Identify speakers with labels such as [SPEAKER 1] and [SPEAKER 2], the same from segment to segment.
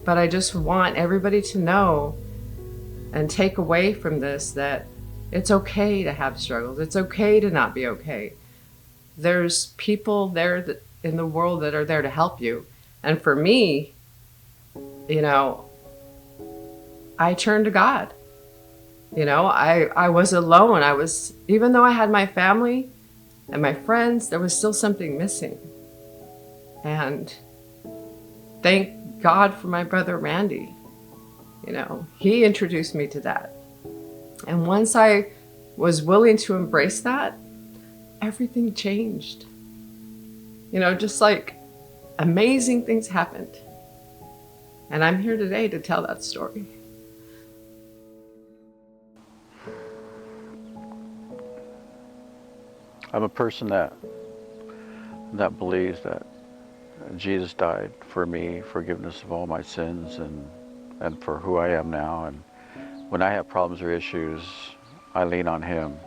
[SPEAKER 1] But I just want everybody to know and take away from this that it's okay to have struggles. It's okay to not be okay. There's people there in the world that are there to help you. And for me, you know, I turned to God. I was alone. Even though I had my family and my friends, there was still something missing. And thank God for my brother Randy. He introduced me to that. And once I was willing to embrace that, everything changed. Just like amazing things happened. And I'm here today to tell that story.
[SPEAKER 2] I'm a person that believes that Jesus died for me, forgiveness of all my sins, and for who I am now. And when I have problems or issues, I lean on Him.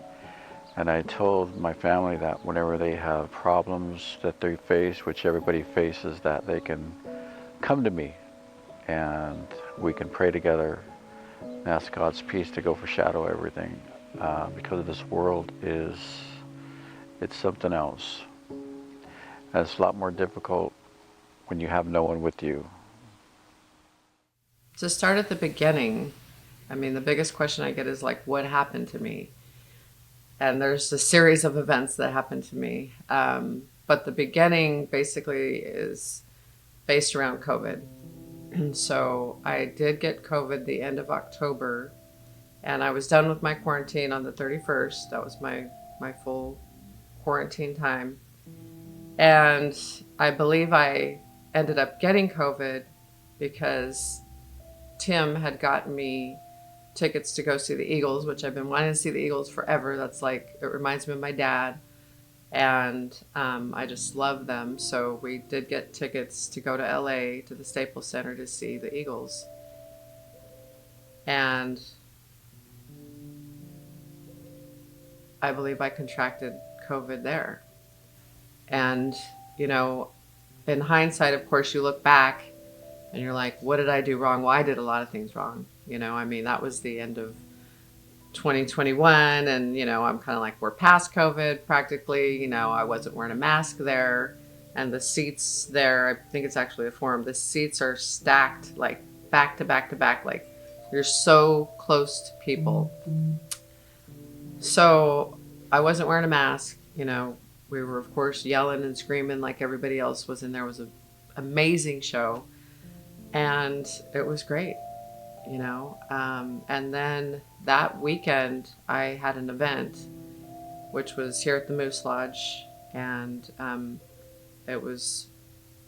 [SPEAKER 2] And I told my family that whenever they have problems that they face, which everybody faces, that they can come to me and we can pray together and ask God's peace to go overshadow everything, because this world it's something else. And it's a lot more difficult when you have no one with you.
[SPEAKER 1] To start at the beginning, the biggest question I get is like, what happened to me? And there's a series of events that happened to me. But the beginning basically is based around COVID. And so I did get COVID the end of October, and I was done with my quarantine on the 31st. That was my full quarantine time. And I believe I ended up getting COVID because Tim had gotten me tickets to go see the Eagles, which I've been wanting to see the Eagles forever. It reminds me of my dad. And I just love them. So we did get tickets to go to LA to the Staples Center to see the Eagles. And I believe I contracted COVID there. And, in hindsight, of course, you look back and you're like, what did I do wrong? Well, I did a lot of things wrong. That was the end of 2021. And, I'm kind of like, we're past COVID practically. I wasn't wearing a mask there. And the seats there, I think it's actually a forum, the seats are stacked like back to back to back. Like you're so close to people. So I wasn't wearing a mask. We were, of course, yelling and screaming like everybody else was in there. It was an amazing show. And it was great, And then that weekend, I had an event, which was here at the Moose Lodge. And it was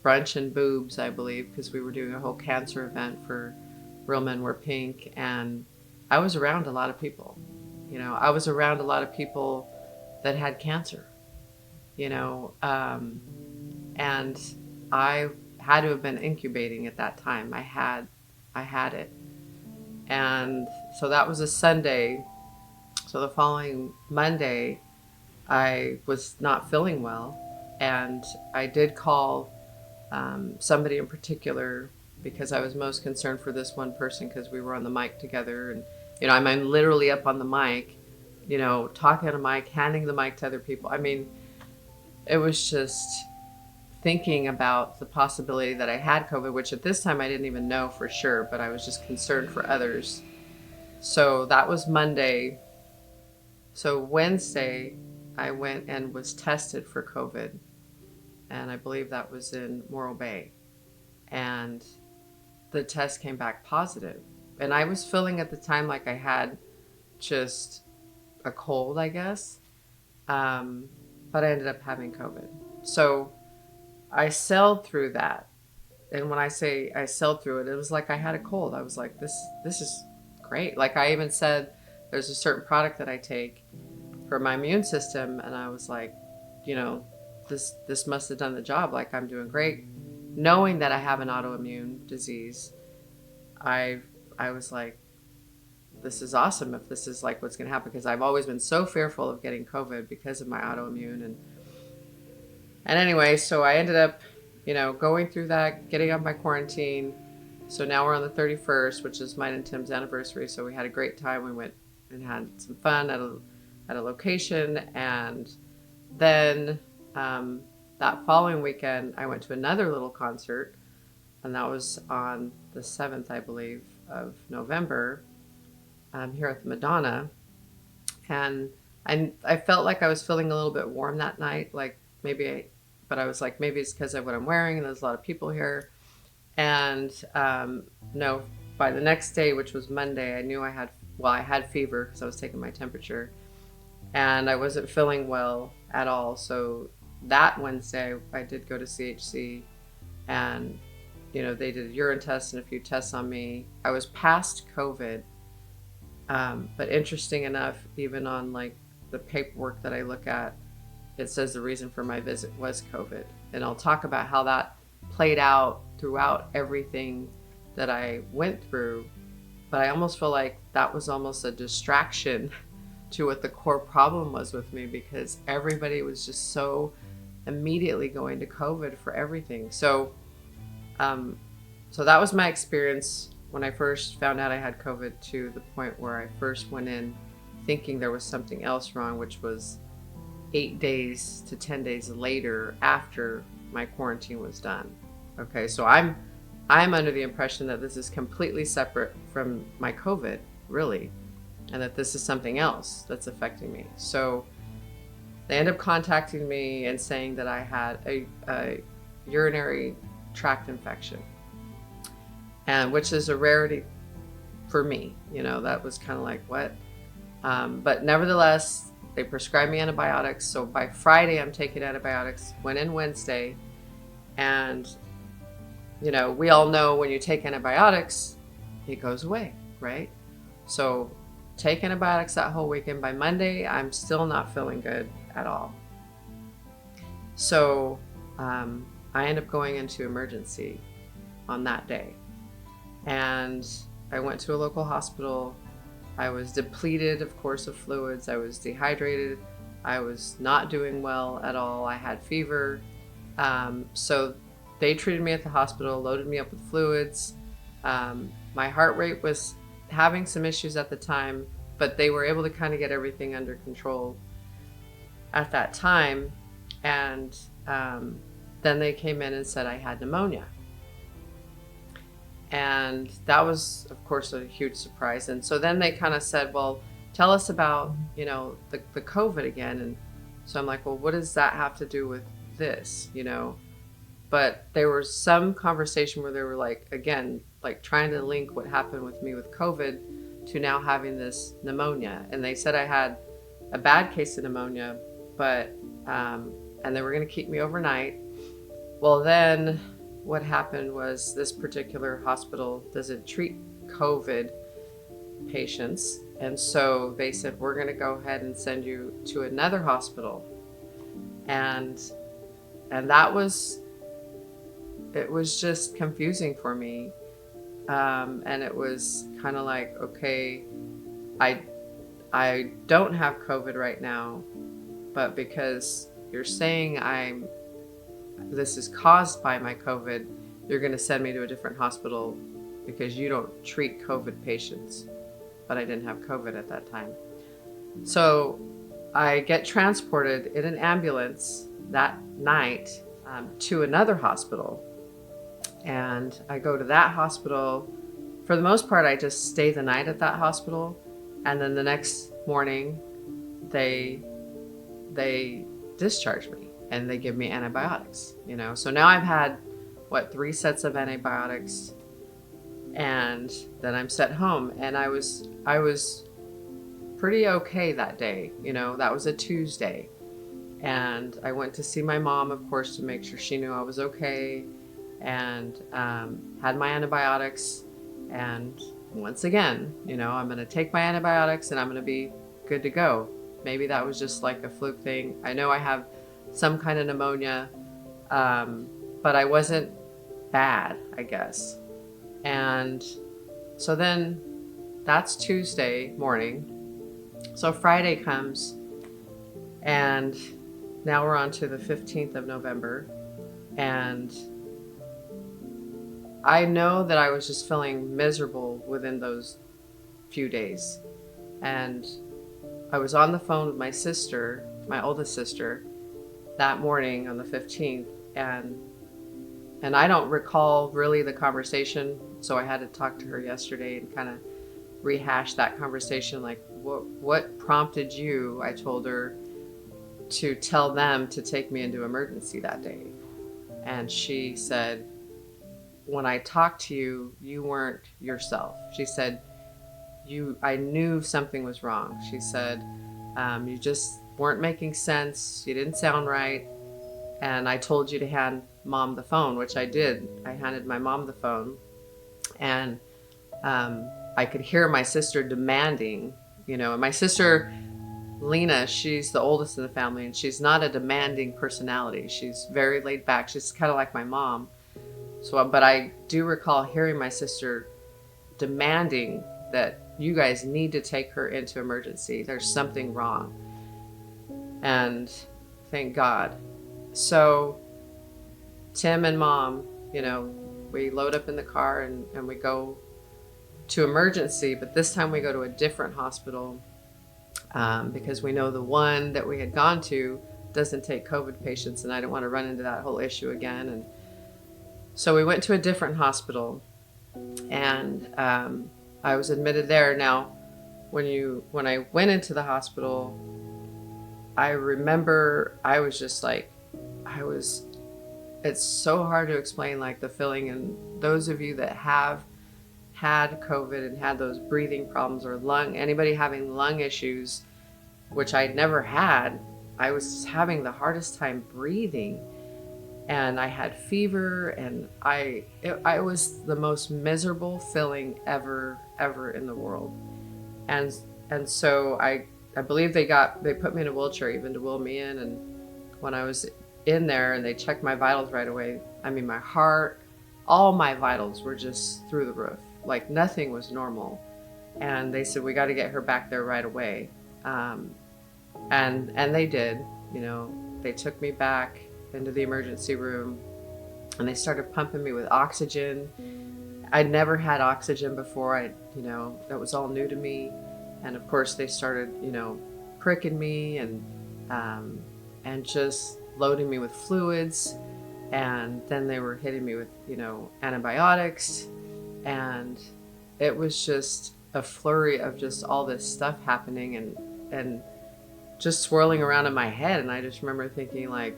[SPEAKER 1] brunch and boobs, I believe, because we were doing a whole cancer event for Real Men Wear Pink. And I was around a lot of people. I was around a lot of people that had cancer. And I had to have been incubating at that time. I had it. And so that was a Sunday. So the following Monday, I was not feeling well. And I did call somebody in particular because I was most concerned for this one person because we were on the mic together. And, I'm literally up on the mic, talking on a mic, handing the mic to other people. It was just thinking about the possibility that I had COVID, which at this time I didn't even know for sure, but I was just concerned for others. So that was Monday. So Wednesday, I went and was tested for COVID. And I believe that was in Morro Bay. And the test came back positive. And I was feeling at the time like I had just a cold, I guess. But I ended up having COVID. So I sailed through that. And when I say I sailed through it, it was like I had a cold. I was like, this is great. Like I even said, there's a certain product that I take for my immune system. And I was like, this must have done the job. Like I'm doing great. Knowing that I have an autoimmune disease, I was like, this is awesome if this is like what's going to happen, because I've always been so fearful of getting COVID because of my autoimmune. And anyway, so I ended up going through that, getting out my quarantine. So now we're on the 31st, which is mine and Tim's anniversary. So we had a great time. We went and had some fun at a location. And then that following weekend, I went to another little concert. And that was on the 7th, I believe, of November, here at the Madonna. And I felt like I was feeling a little bit warm that night, like but I was like, maybe it's because of what I'm wearing, and there's a lot of people here. And no, by the next day, which was Monday, I knew I had fever because I was taking my temperature, and I wasn't feeling well at all. So that Wednesday, I did go to CHC, and they did a urine test and a few tests on me. I was past COVID, but interesting enough, even on like the paperwork that I look at, it says the reason for my visit was COVID. And I'll talk about how that played out throughout everything that I went through. But I almost feel like that was almost a distraction to what the core problem was with me, because everybody was just so immediately going to COVID for everything. So that was my experience when I first found out I had COVID, to the point where I first went in thinking there was something else wrong, which was 8 days to 10 days later after my quarantine was done. Okay, so I'm under the impression that this is completely separate from my COVID, really, and that this is something else that's affecting me. So they end up contacting me and saying that I had a urinary tract infection, and which is a rarity for me. That was kind of like, what? But nevertheless, they prescribed me antibiotics. So by Friday, I'm taking antibiotics. Went in Wednesday, and we all know when you take antibiotics, it goes away, right? So take antibiotics that whole weekend. By Monday, I'm still not feeling good at all. So I end up going into emergency on that day. And I went to a local hospital. I was depleted, of course, of fluids. I was dehydrated. I was not doing well at all. I had fever. So they treated me at the hospital, loaded me up with fluids. My heart rate was having some issues at the time, but they were able to kind of get everything under control at that time. And then they came in and said I had pneumonia. And that was, of course, a huge surprise. And so then they kind of said, well, tell us about, the COVID again. And so I'm like, well, what does that have to do with this, But there was some conversation where they were like, again, like trying to link what happened with me with COVID to now having this pneumonia. And they said I had a bad case of pneumonia, but, and they were going to keep me overnight. Well, then what happened was this particular hospital doesn't treat COVID patients. And so they said, we're going to go ahead and send you to another hospital. And it was just confusing for me. And it was kind of like, okay, I don't have COVID right now, but because you're saying this is caused by my COVID, you're going to send me to a different hospital because you don't treat COVID patients. But I didn't have COVID at that time. So I get transported in an ambulance that night to another hospital. And I go to that hospital. For the most part, I just stay the night at that hospital. And then the next morning, they discharge me. And they give me antibiotics, So now I've had, 3 sets of antibiotics, and then I'm sent home. And I was pretty okay that day, that was a Tuesday. And I went to see my mom, of course, to make sure she knew I was okay, and had my antibiotics. And once again, I'm going to take my antibiotics and I'm going to be good to go. Maybe that was just like a fluke thing. I know I have some kind of pneumonia, but I wasn't bad, I guess. And so then that's Tuesday morning. So Friday comes, and now we're on to the 15th of November. And I know that I was just feeling miserable within those few days. And I was on the phone with my sister, my oldest sister, that morning on the 15th, and I don't recall really the conversation, so I had to talk to her yesterday and kind of rehash that conversation, like what prompted you, I told her, to tell them to take me into emergency that day. And she said, when I talked to you, you weren't yourself. She said, I knew something was wrong. She said, you just weren't making sense. You didn't sound right. And I told you to hand mom the phone, which I did. I handed my mom the phone. And I could hear my sister demanding, and my sister, Lena, she's the oldest in the family, and she's not a demanding personality. She's very laid back. She's kind of like my mom. So, but I do recall hearing my sister demanding that you guys need to take her into emergency. There's something wrong. And thank God. So Tim and mom, we load up in the car and we go to emergency, but this time we go to a different hospital because we know the one that we had gone to doesn't take COVID patients, and I didn't want to run into that whole issue again. And so we went to a different hospital, and I was admitted there. Now, when I went into the hospital, I remember I was just like, it's so hard to explain, like the feeling. And those of you that have had COVID and had those breathing problems or anybody having lung issues, which I'd never had, I was just having the hardest time breathing. And I had fever, and I was the most miserable feeling ever in the world. And so I believe they put me in a wheelchair even to wheel me in. And when I was in there and they checked my vitals right away, I mean, my heart, all my vitals were just through the roof. Like nothing was normal. And they said, we got to get her back there right away. And they did. They took me back into the emergency room, and they started pumping me with oxygen. I'd never had oxygen before. That was all new to me. And of course they started, pricking me and just loading me with fluids. And then they were hitting me with, antibiotics. And it was just a flurry of just all this stuff happening and just swirling around in my head. And I just remember thinking like,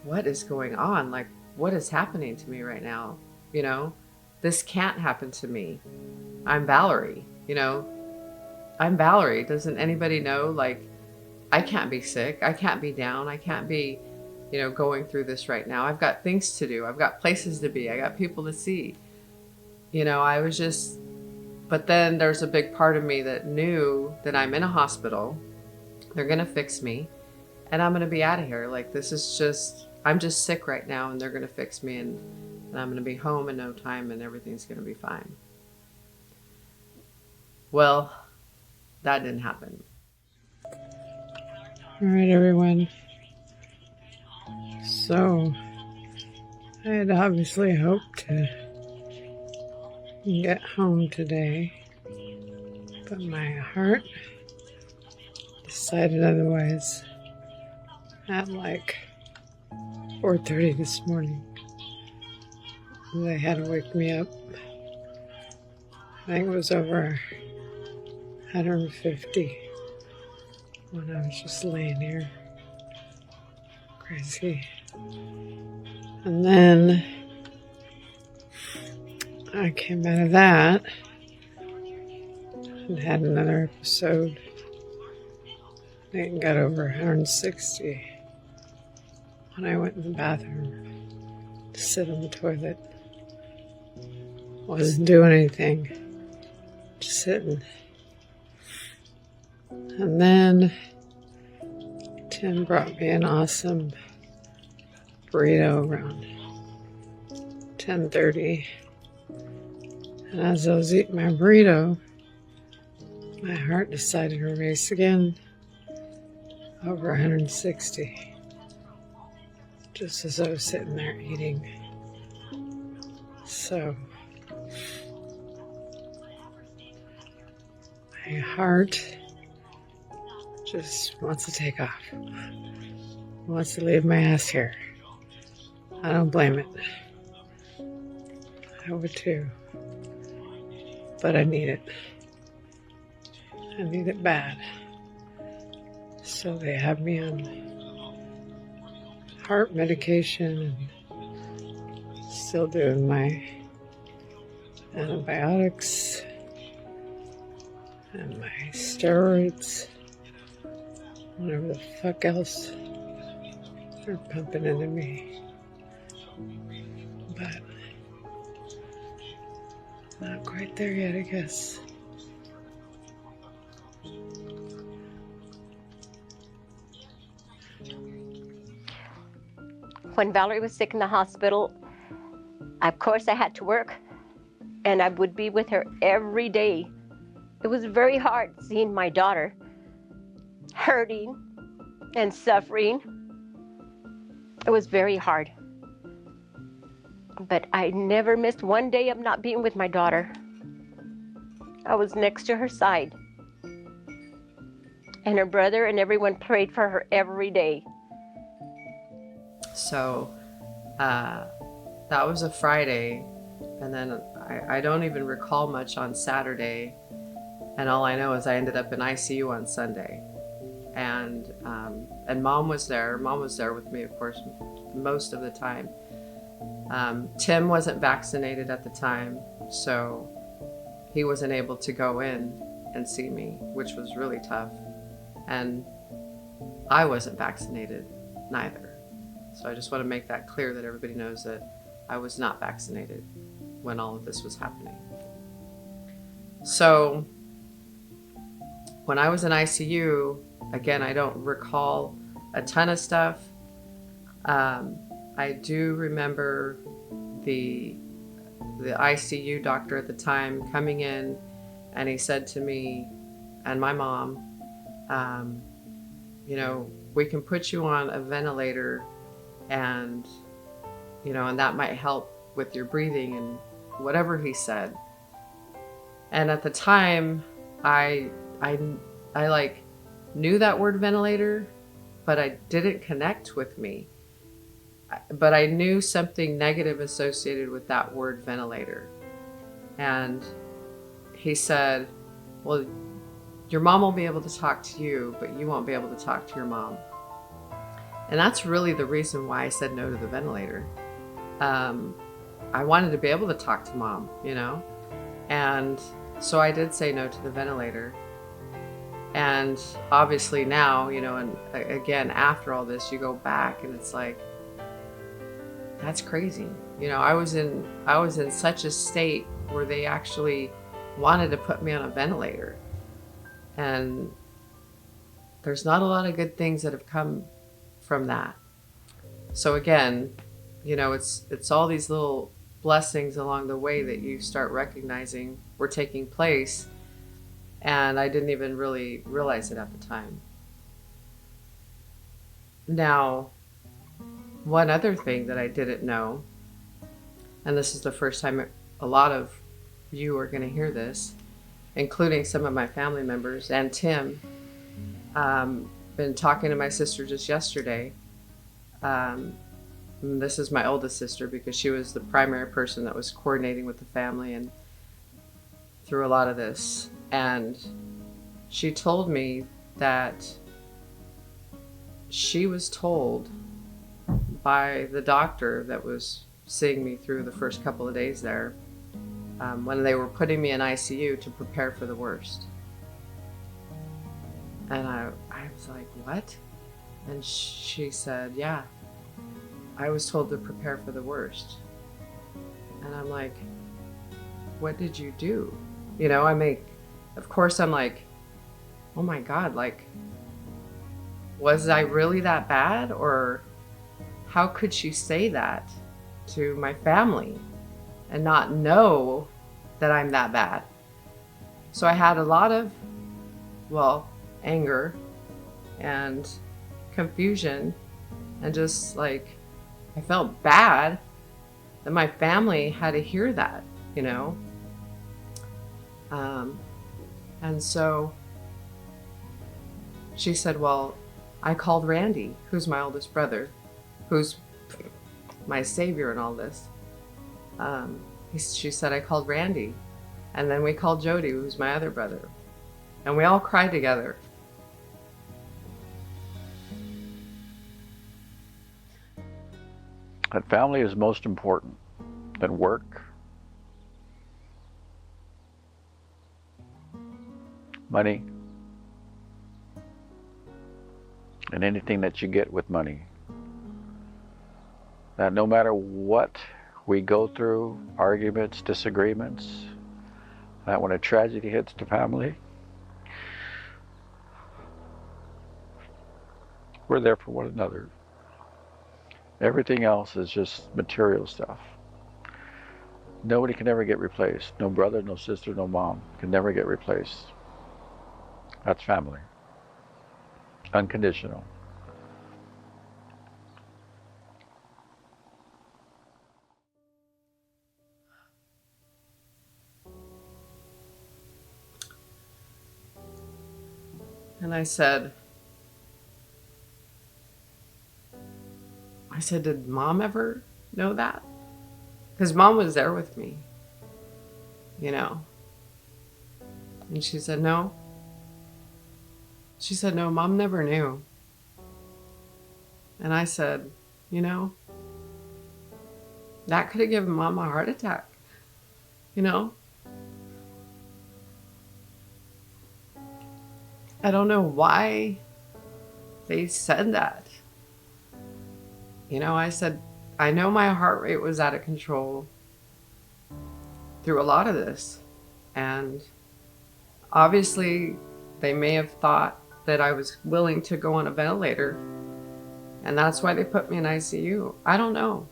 [SPEAKER 1] what is going on? Like, what is happening to me right now? This can't happen to me. I'm Valerie, I'm Valerie. Doesn't anybody know? Like, I can't be sick. I can't be down. I can't be, going through this right now. I've got things to do. I've got places to be. I got people to see. I was just, but then there's a big part of me that knew that I'm in a hospital. They're going to fix me. And I'm going to be out of here. Like, I'm just sick right now, and they're going to fix me, and I'm going to be home in no time, and everything's going to be fine. Well, that didn't happen.
[SPEAKER 3] All right, everyone. So, I had obviously hoped to get home today, but my heart decided otherwise. At like 4:30 this morning, they had to wake me up. I think it was over 150 when I was just laying here. Crazy. And then I came out of that and had another episode. I think it got over 160 when I went in the bathroom to sit on the toilet. Wasn't doing anything, just sitting. And then Tim brought me an awesome burrito around 10:30. And as I was eating my burrito, my heart decided to race again, over 160. just as I was sitting there eating. So my heart just wants to take off, wants to leave my ass here. I don't blame it. I would too. But I need it. I need it bad. So they have me on heart medication and still doing my antibiotics and my steroids, whatever the fuck else they're pumping into me. But not quite there yet, I guess.
[SPEAKER 4] When Valerie was sick in the hospital, of course I had to work, and I would be with her every day. It was very hard seeing my daughter hurting and suffering. It was very hard. But I never missed one day of not being with my daughter. I was next to her side. And her brother and everyone prayed for her every day.
[SPEAKER 1] So that was a Friday, and then I don't even recall much on Saturday, and all I know is I ended up in ICU on Sunday, and Mom was there. Mom was there with me, of course, most of the time. Tim wasn't vaccinated at the time, so he wasn't able to go in and see me, which was really tough, and I wasn't vaccinated neither. So I just want to make that clear that everybody knows that I was not vaccinated when all of this was happening. So when I was in ICU, again, I don't recall a ton of stuff. I do remember the ICU doctor at the time coming in, and he said to me and my mom, we can put you on a ventilator, and and that might help with your breathing and whatever he said. And at the time, I like knew that word ventilator, but I didn't connect with me. But I knew something negative associated with that word ventilator. And he said, well, your mom will be able to talk to you, but you won't be able to talk to your mom. And that's really the reason why I said no to the ventilator. I wanted to be able to talk to Mom, and so I did say no to the ventilator. And obviously now, and again, after all this, you go back and it's like, that's crazy. I was in such a state where they actually wanted to put me on a ventilator. And there's not a lot of good things that have come from that. So again, it's all these little blessings along the way that you start recognizing were taking place, and I didn't even really realize it at the time. Now, one other thing that I didn't know, and this is the first time a lot of you are going to hear this, including some of my family members and Tim. Been talking to my sister just yesterday. This is my oldest sister because she was the primary person that was coordinating with the family and through a lot of this. And she told me that she was told by the doctor that was seeing me through the first couple of days there, when they were putting me in ICU, to prepare for the worst. And I was like, what? And she said, yeah, I was told to prepare for the worst. And I'm like, what did you do? Of course I'm like, oh my God, like, was I really that bad? Or how could she say that to my family and not know that I'm that bad? So I had a lot of, anger and confusion and just like I felt bad that my family had to hear that, you know. Um, and so she said, well, I called Randy, who's my oldest brother, who's my savior in all this. She said, I called Randy. And then we called Jody, who's my other brother. And we all cried together.
[SPEAKER 2] That family is most important than work, money, and anything that you get with money. That no matter what we go through, arguments, disagreements, that when a tragedy hits the family, we're there for one another. Everything else is just material stuff. Nobody can ever get replaced. No brother, no sister, no mom can never get replaced. That's family. Unconditional.
[SPEAKER 1] And I said, did Mom ever know that? Because Mom was there with me, you know. And she said, no. She said, no, Mom never knew. And I said, you know, that could have given Mom a heart attack, you know. I don't know why they said that. You know, I said, I know my heart rate was out of control through a lot of this. And obviously, they may have thought that I was willing to go on a ventilator. And that's why they put me in ICU. I don't know.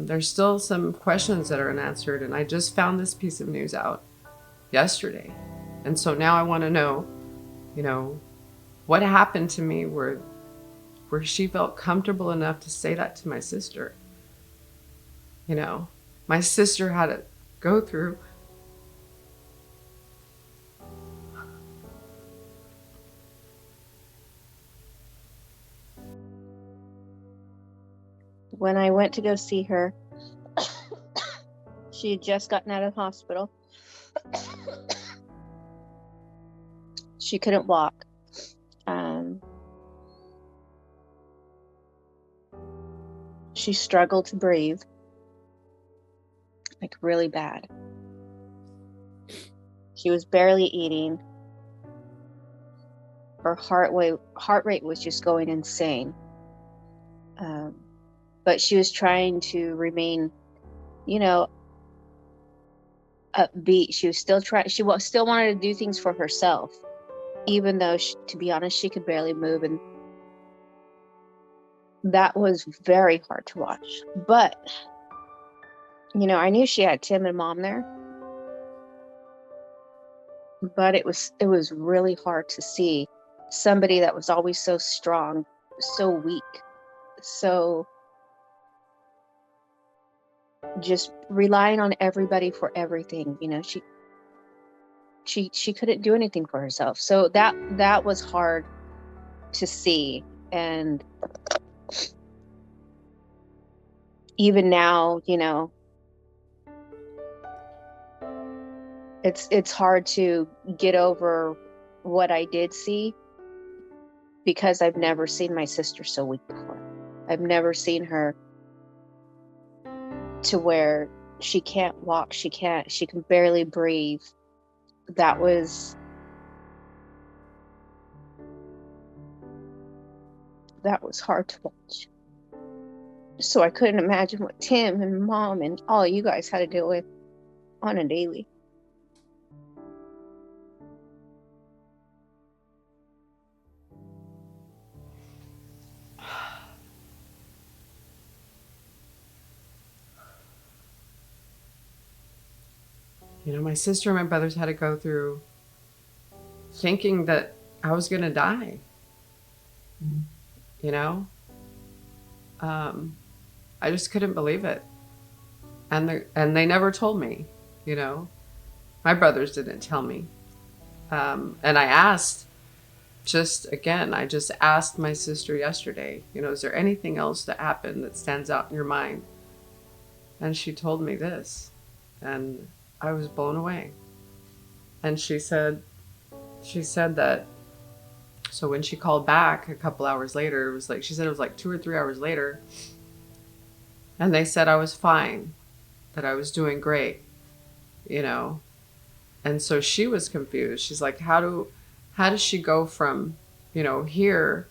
[SPEAKER 1] There's still some questions that are unanswered. And I just found this piece of news out yesterday. And so now I want to know, you know, what happened to me where she felt comfortable enough to say that to my sister. You know, my sister had to go through
[SPEAKER 5] when I went to go see her, she had just gotten out of the hospital. She couldn't walk. She struggled to breathe, like really bad. She was barely eating. Her heart rate was just going insane. But she was trying to remain, you know, upbeat. She was still trying. She still wanted to do things for herself, even though, to be honest, she could barely move, and that was very hard to watch. But you know, I knew she had Tim and Mom there, but it was really hard to see somebody that was always so strong, so weak, so just relying on everybody for everything. You know, she couldn't do anything for herself. So that was hard to see. And even now, you know, it's hard to get over what I did see, because I've never seen my sister so weak before. I've never seen her to where she can't walk, she can barely breathe. That was hard to watch. So I couldn't imagine what Tim and Mom and all you guys had to deal with on a daily.
[SPEAKER 1] You know, my sister and my brothers had to go through thinking that I was going to die. You know? I just couldn't believe it. And they never told me, you know. My brothers didn't tell me. And I asked, I just asked my sister yesterday, you know, is there anything else that happened that stands out in your mind? And she told me this. And I was blown away. And she said that, so when she called back a couple hours later, it was like, she said it was like 2 or 3 hours later. And they said I was fine, that I was doing great, you know. And so she was confused. She's like, how does she go from, you know, here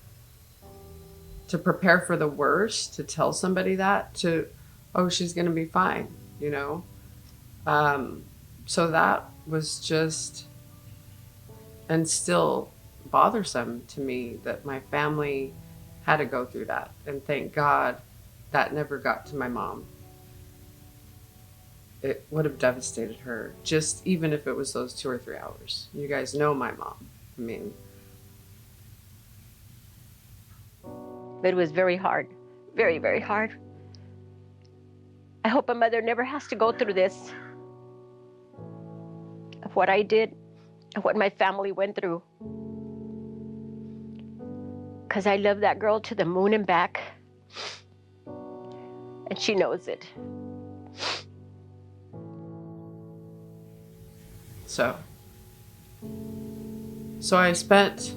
[SPEAKER 1] to prepare for the worst, to tell somebody that, to, oh, she's going to be fine, you know? So that was just, and still bothersome to me that my family had to go through that. And thank God that never got to my mom. It would have devastated her, just even if it was those 2 or 3 hours. You guys know my mom. I mean,
[SPEAKER 4] But it was very hard, very, very hard. I hope a mother never has to go through this, of what I did, of what my family went through. Because I love that girl to the moon and back, and she knows it.
[SPEAKER 1] so I spent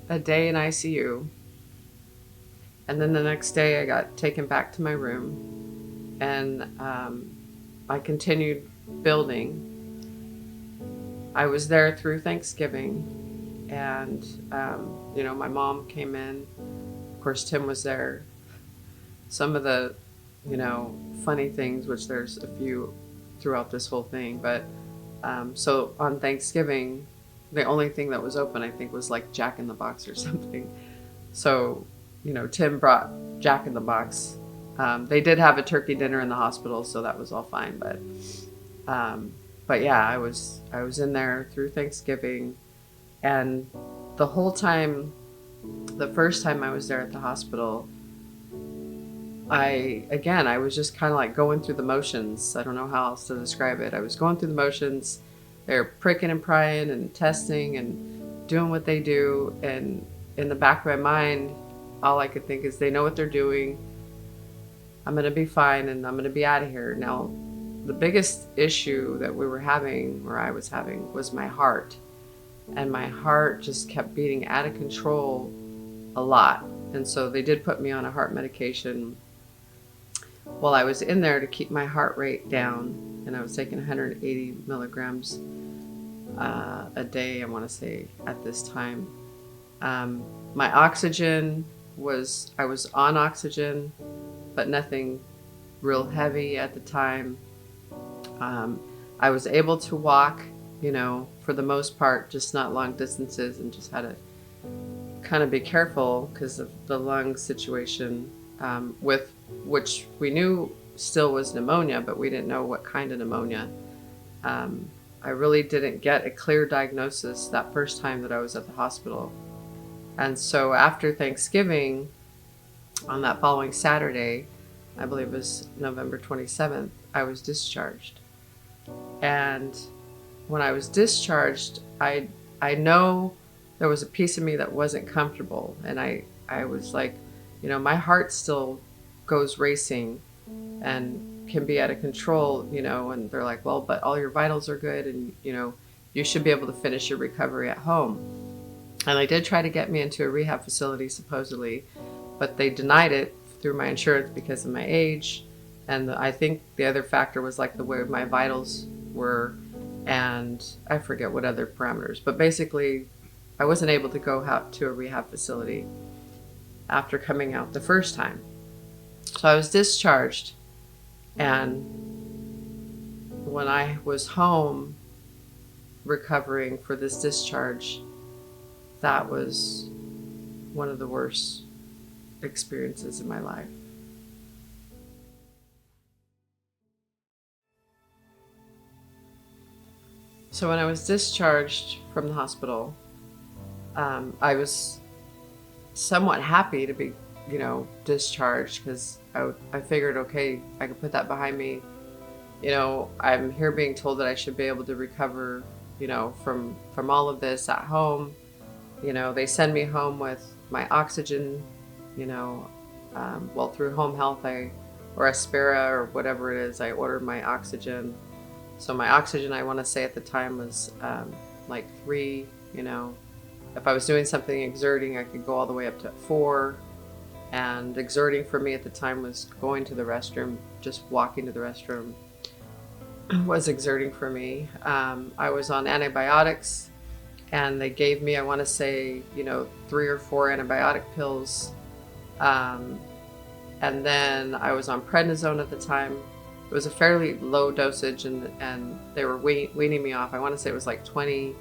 [SPEAKER 1] a day in ICU, and then the next day I got taken back to my room, and I continued building. I was there through Thanksgiving, and you know, my mom came in. Of course, Tim was there. Some of the, you know, funny things, which there's a few throughout this whole thing, but so on Thanksgiving, the only thing that was open, I think, was like Jack in the Box or something. So, you know, Tim brought Jack in the Box. They did have a turkey dinner in the hospital, so that was all fine. But yeah, I was in there through Thanksgiving, and the whole time, the first time I was there at the hospital, I was just kind of like going through the motions. I don't know how else to describe it. I was going through the motions. They're pricking and prying and testing and doing what they do. And in the back of my mind, all I could think is, they know what they're doing. I'm going to be fine, and I'm going to be out of here. Now, the biggest issue that we were having, or I was having, was my heart. And my heart just kept beating out of control a lot. And so they did put me on a heart medication while I was in there to keep my heart rate down, and I was taking 180 milligrams a day, I want to say, at this time. My oxygen I was on oxygen, but nothing real heavy at the time. I was able to walk, you know, for the most part, just not long distances, and just had to kind of be careful because of the lung situation, with which we knew still was pneumonia, but we didn't know what kind of pneumonia. I really didn't get a clear diagnosis that first time that I was at the hospital. And so after Thanksgiving, on that following Saturday, I believe it was November 27th, I was discharged. And when I was discharged, I know there was a piece of me that wasn't comfortable. And I was like, you know, my heart still goes racing and can be out of control, you know, and they're like, well, but all your vitals are good, and, you know, you should be able to finish your recovery at home. And they did try to get me into a rehab facility, supposedly, but they denied it through my insurance because of my age. And I think the other factor was like the way my vitals were, and I forget what other parameters, but basically I wasn't able to go out to a rehab facility after coming out the first time. So I was discharged, and when I was home recovering for this discharge, that was one of the worst experiences in my life. So when I was discharged from the hospital, I was somewhat happy to be discharged, because I figured, okay, I could put that behind me. I'm here being told that I should be able to recover, from all of this at home. They send me home with my oxygen, you know, through home health, or Aspira or whatever it is, I ordered my oxygen. So my oxygen, I want to say at the time was like 3, if I was doing something exerting, I could go all the way up to 4. And exerting for me at the time was going to the restroom, just walking to the restroom was exerting for me. I was on antibiotics, and they gave me, I want to say, 3 or 4 antibiotic pills. And then I was on prednisone at the time. It was a fairly low dosage, and they were weaning me off. I want to say it was like 20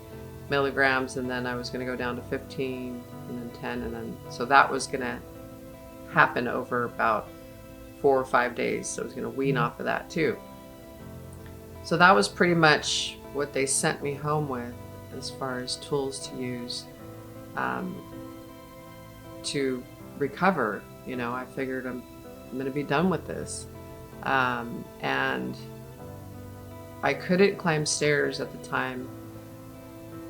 [SPEAKER 1] milligrams, and then I was going to go down to 15, and then 10, and then so that was going to happen over about 4 or 5 days. So I was going to wean off of that too. So that was pretty much what they sent me home with as far as tools to use to recover. I figured I'm going to be done with this. And I couldn't climb stairs at the time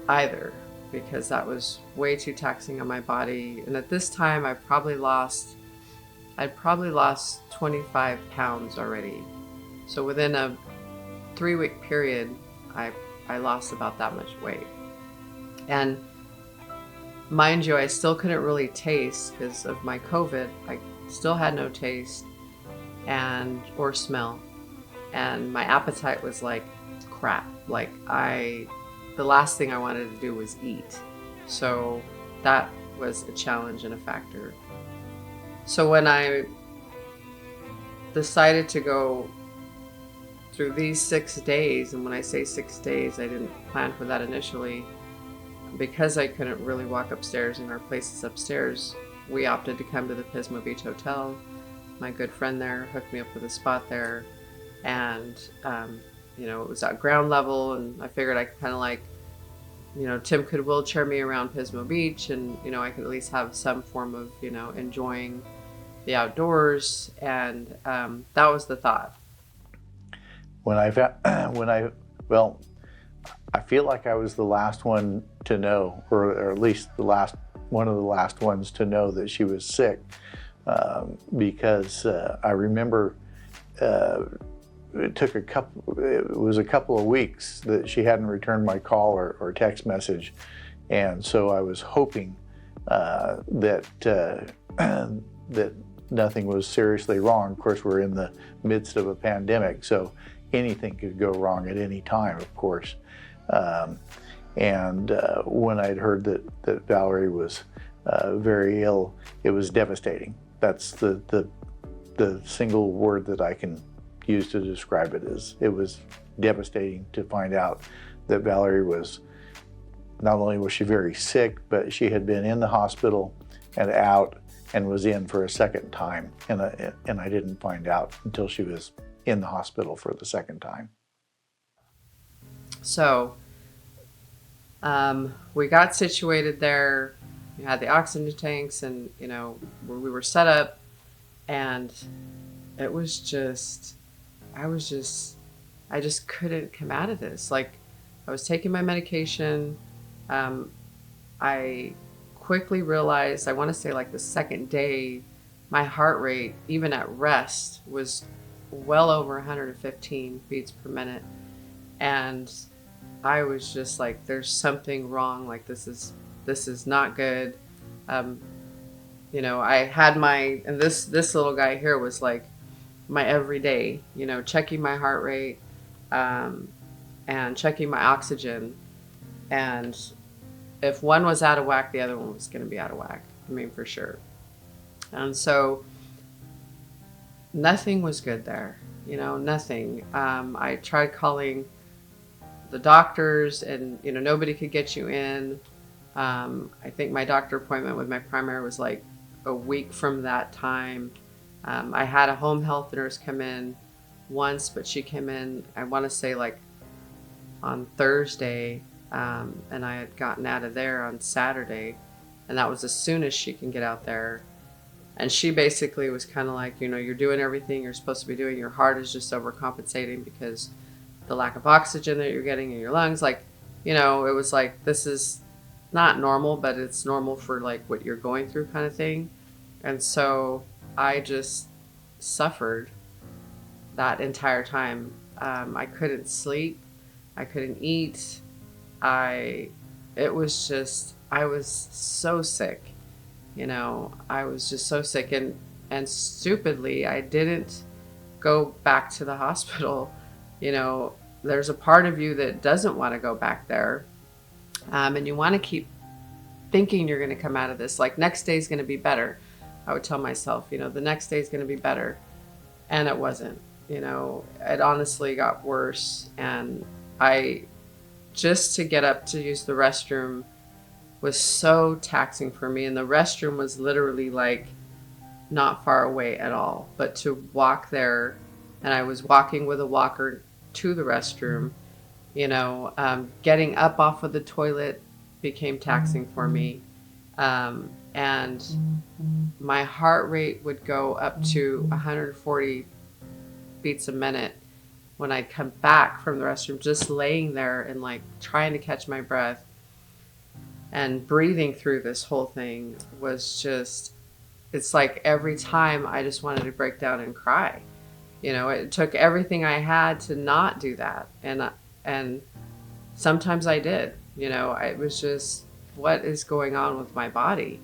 [SPEAKER 1] either, because that was way too taxing on my body. And at this time, I'd probably lost 25 pounds already. So within a 3-week period, I lost about that much weight. And mind you, I still couldn't really taste because of my COVID. I still had no taste or smell. And my appetite was like crap. Like the last thing I wanted to do was eat. So that was a challenge and a factor. So when I decided to go through these 6 days, and when I say 6 days, I didn't plan for that initially, because I couldn't really walk upstairs and our place is upstairs, we opted to come to the Pismo Beach Hotel. My good friend there hooked me up with a spot there, and it was at ground level, and I figured I could kind of like, Tim could wheelchair me around Pismo Beach, and I could at least have some form of enjoying the outdoors, and that was the thought.
[SPEAKER 6] I feel like I was the last one to know, or at least one of the last ones to know that she was sick, because I remember it was a couple of weeks that she hadn't returned my call or text message, and so I was hoping that nothing was seriously wrong. Of course, we're in the midst of a pandemic, so anything could go wrong at any time, of course. And when I'd heard that Valerie was very ill, it was devastating. That's the single word that I can use to describe it. It was devastating to find out that Valerie was, not only was she very sick, but she had been in the hospital and out and was in for a second time. And I didn't find out until she was in the hospital for the second time.
[SPEAKER 1] So we got situated there. We had the oxygen tanks, and we were set up, and it was just, I just couldn't come out of this. Like, I was taking my medication. I quickly realized, I want to say like the second day, my heart rate, even at rest, was well over 115 beats per minute. And I was just like, there's something wrong. Like, this is not good. I had and this little guy here was like my everyday, checking my heart rate, and checking my oxygen. And if one was out of whack, the other one was going to be out of whack. I mean, for sure. And so nothing was good there, nothing. I tried calling the doctors, and nobody could get you in. I think my doctor appointment with my primary was like a week from that time. I had a home health nurse come in once, but she came in, I want to say like on Thursday, and I had gotten out of there on Saturday, and that was as soon as she can get out there. And she basically was kind of like, you're doing everything you're supposed to be doing. Your heart is just overcompensating because the lack of oxygen that you're getting in your lungs. Like, it was like, this is not normal, but it's normal for like what you're going through kind of thing. And so I just suffered that entire time. I couldn't sleep. I couldn't eat. I was so sick. I was just so sick, and stupidly, I didn't go back to the hospital. There's a part of you that doesn't want to go back there. And you want to keep thinking you're going to come out of this. Like, next day is going to be better. I would tell myself, the next day is going to be better. And it wasn't. It honestly got worse. And just to get up to use the restroom was so taxing for me. And the restroom was literally like not far away at all. But to walk there, and I was walking with a walker to the restroom, getting up off of the toilet became taxing for me. And my heart rate would go up to 140 beats a minute when I'd come back from the restroom, just laying there and like trying to catch my breath. And breathing through this whole thing was just, it's like every time I just wanted to break down and cry. It took everything I had to not do that. And sometimes I did. It was just, what is going on with my body?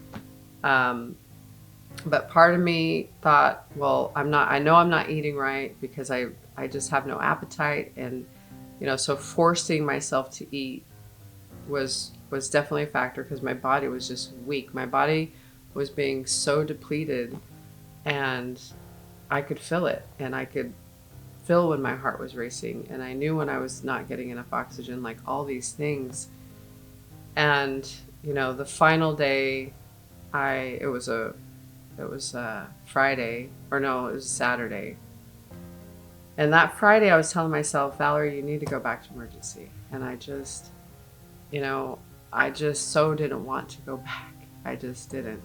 [SPEAKER 1] But part of me thought, well, I know I'm not eating right because I just have no appetite. And, so forcing myself to eat was definitely a factor because my body was just weak. My body was being so depleted, and I could feel it, and I could feel when my heart was racing, and I knew when I was not getting enough oxygen, like all these things. And the final day, it was a Friday, or no, it was Saturday. And that Friday I was telling myself, Valerie, you need to go back to emergency. And I just so didn't want to go back. I just didn't.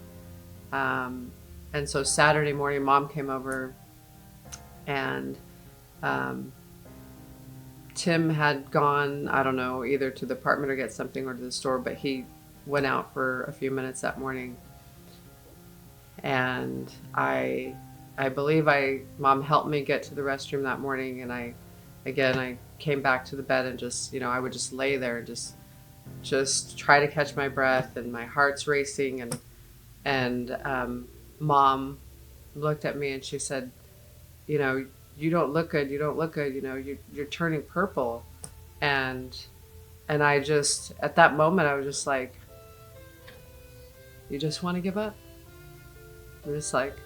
[SPEAKER 1] And so Saturday morning, Mom came over, and Tim had gone, I don't know, either to the apartment or get something or to the store, but he went out for a few minutes that morning. And I believe Mom helped me get to the restroom that morning, and I came back to the bed and just, I would just lay there and just try to catch my breath, and my heart's racing, and Mom looked at me and she said, you don't look good, you're turning purple. And I just, at that moment, I was just like, you just want to give up? I'm just like,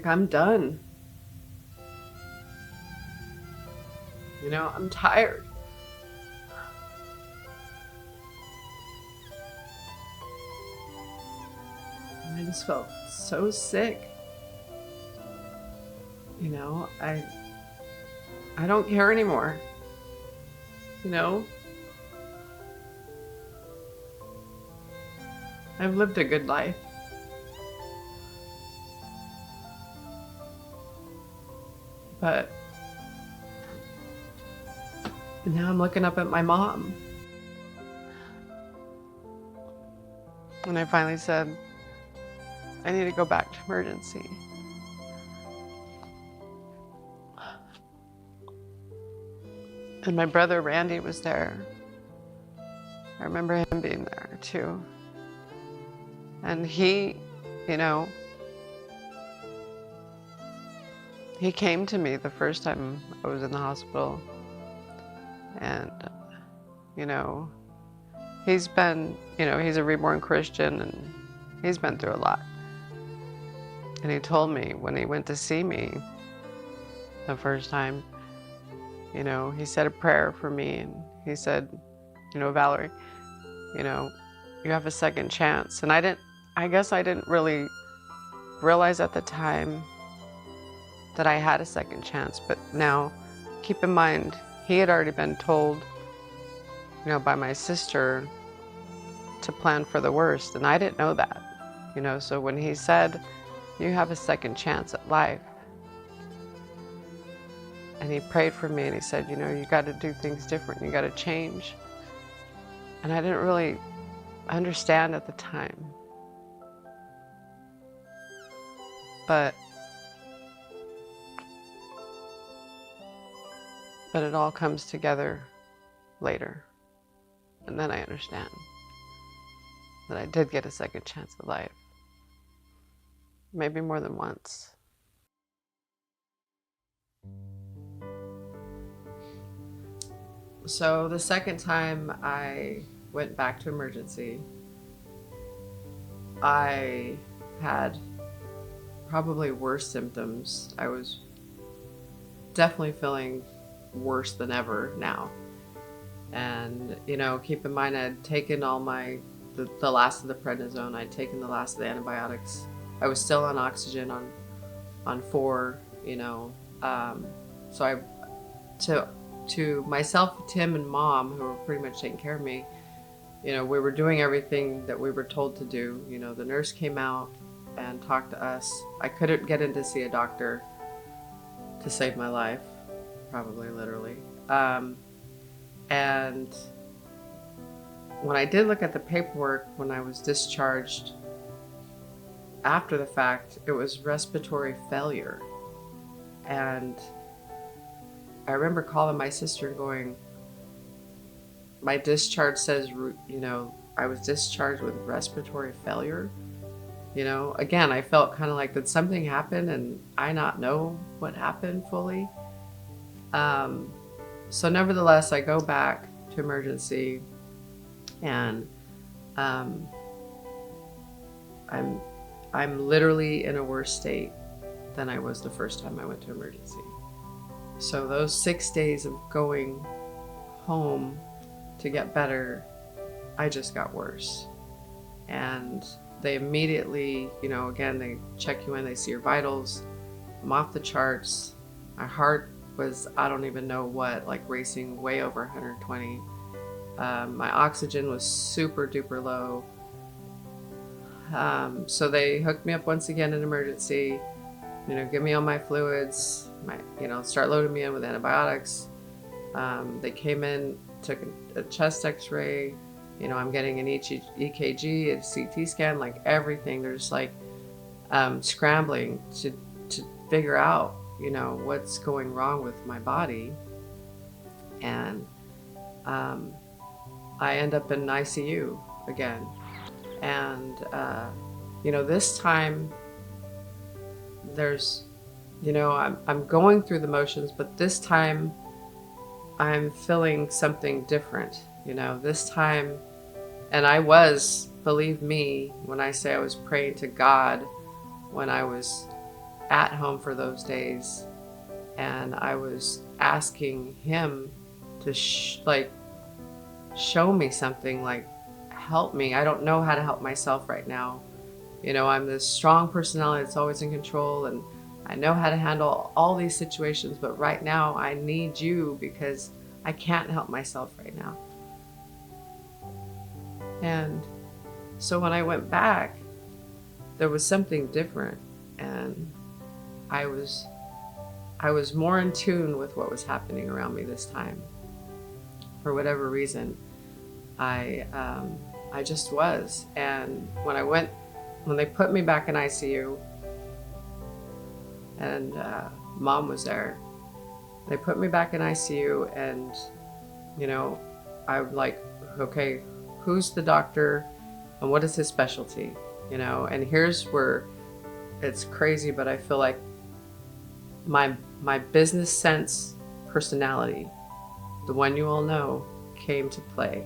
[SPEAKER 1] I'm done. I'm tired. And I just felt so sick. I don't care anymore. I've lived a good life. But now I'm looking up at my mom. And I finally said, I need to go back to emergency. And my brother Randy was there. I remember him being there too. And he came to me the first time I was in the hospital. And, he's been, he's a reborn Christian, and he's been through a lot. And he told me when he went to see me the first time, he said a prayer for me, and he said, Valerie, you have a second chance. And I guess I didn't really realize at the time that I had a second chance, but now keep in mind, he had already been told, by my sister to plan for the worst, and I didn't know that, so when he said, you have a second chance at life, and he prayed for me and he said, you got to do things different, you got to change. And I didn't really understand at the time, but it all comes together later. And then I understand that I did get a second chance at life. Maybe more than once. So the second time I went back to emergency, I had probably worse symptoms. I was definitely feeling worse than ever now. And, keep in mind, I'd taken all the last of the prednisone, I'd taken the last of the antibiotics. I was still on oxygen on 4, so to myself, Tim, and Mom, who were pretty much taking care of me, we were doing everything that we were told to do. The nurse came out and talked to us. I couldn't get in to see a doctor to save my life, probably literally. And when I did look at the paperwork when I was discharged after the fact, it was respiratory failure. And I remember calling my sister and going, my discharge says, I was discharged with respiratory failure. Again, I felt kind of like, did something happen and I not know what happened fully? So nevertheless, I go back to emergency, and I'm literally in a worse state than I was the first time I went to emergency. So those 6 days of going home to get better, I just got worse. And they immediately, again, they check you in, they see your vitals. I'm off the charts. My heart was, I don't even know what, like racing way over 120. My oxygen was super duper low. So they hooked me up once again in emergency, give me all my fluids, start loading me in with antibiotics. They came in, took a chest x-ray, I'm getting an EKG, a CT scan, like everything. They're just like scrambling to figure out, what's going wrong with my body. And I end up in ICU again. And, this time there's, I'm going through the motions, but this time I'm feeling something different, this time. And I was, believe me, when I say I was praying to God when I was at home for those days, and I was asking him to show me something, like help me. I don't know how to help myself right now. I'm this strong personality that's always in control, and I know how to handle all these situations, but right now I need you because I can't help myself right now. And so when I went back, there was something different, and I was more in tune with what was happening around me this time. For whatever reason, I just was. And when they put me back in ICU, and Mom was there, they put me back in ICU, and I'm like, okay, who's the doctor and what is his specialty? And here's where it's crazy, but I feel like my business sense personality, the one you all know, came to play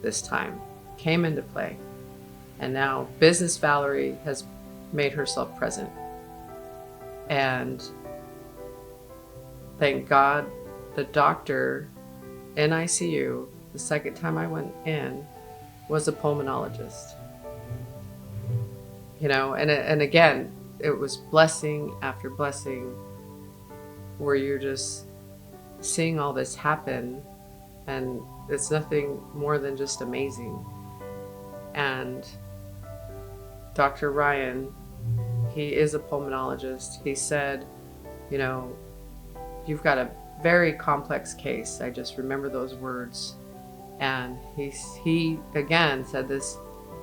[SPEAKER 1] this time, came into play. And now business Valerie has made herself present. And thank God the doctor in ICU, the second time I went in, was a pulmonologist. And again, it was blessing after blessing, where you're just seeing all this happen, and it's nothing more than just amazing. And Dr. Ryan, he is a pulmonologist. He said, you know, you've got a very complex case. I just remember those words. And he again said this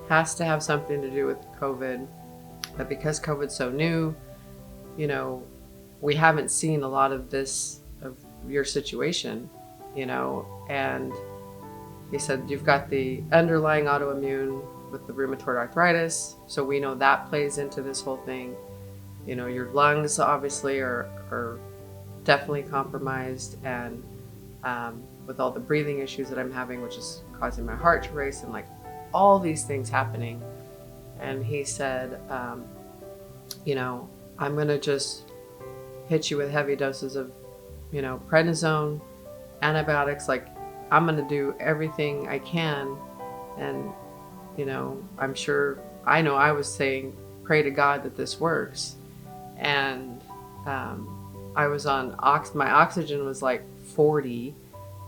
[SPEAKER 1] has to have something to do with COVID, but because COVID's so new, you know, we haven't seen a lot of this, of your situation, you know. And he said, you've got the underlying autoimmune with the rheumatoid arthritis, so we know that plays into this whole thing. You know, your lungs obviously are definitely compromised, and with all the breathing issues that I'm having, which is causing my heart to race, and like all these things happening. And he said, you know, I'm gonna just hit you with heavy doses of, you know, prednisone, antibiotics. Like, I'm gonna do everything I can. And, you know, I'm sure, I know I was saying, pray to God that this works. And I was on my oxygen was like 40,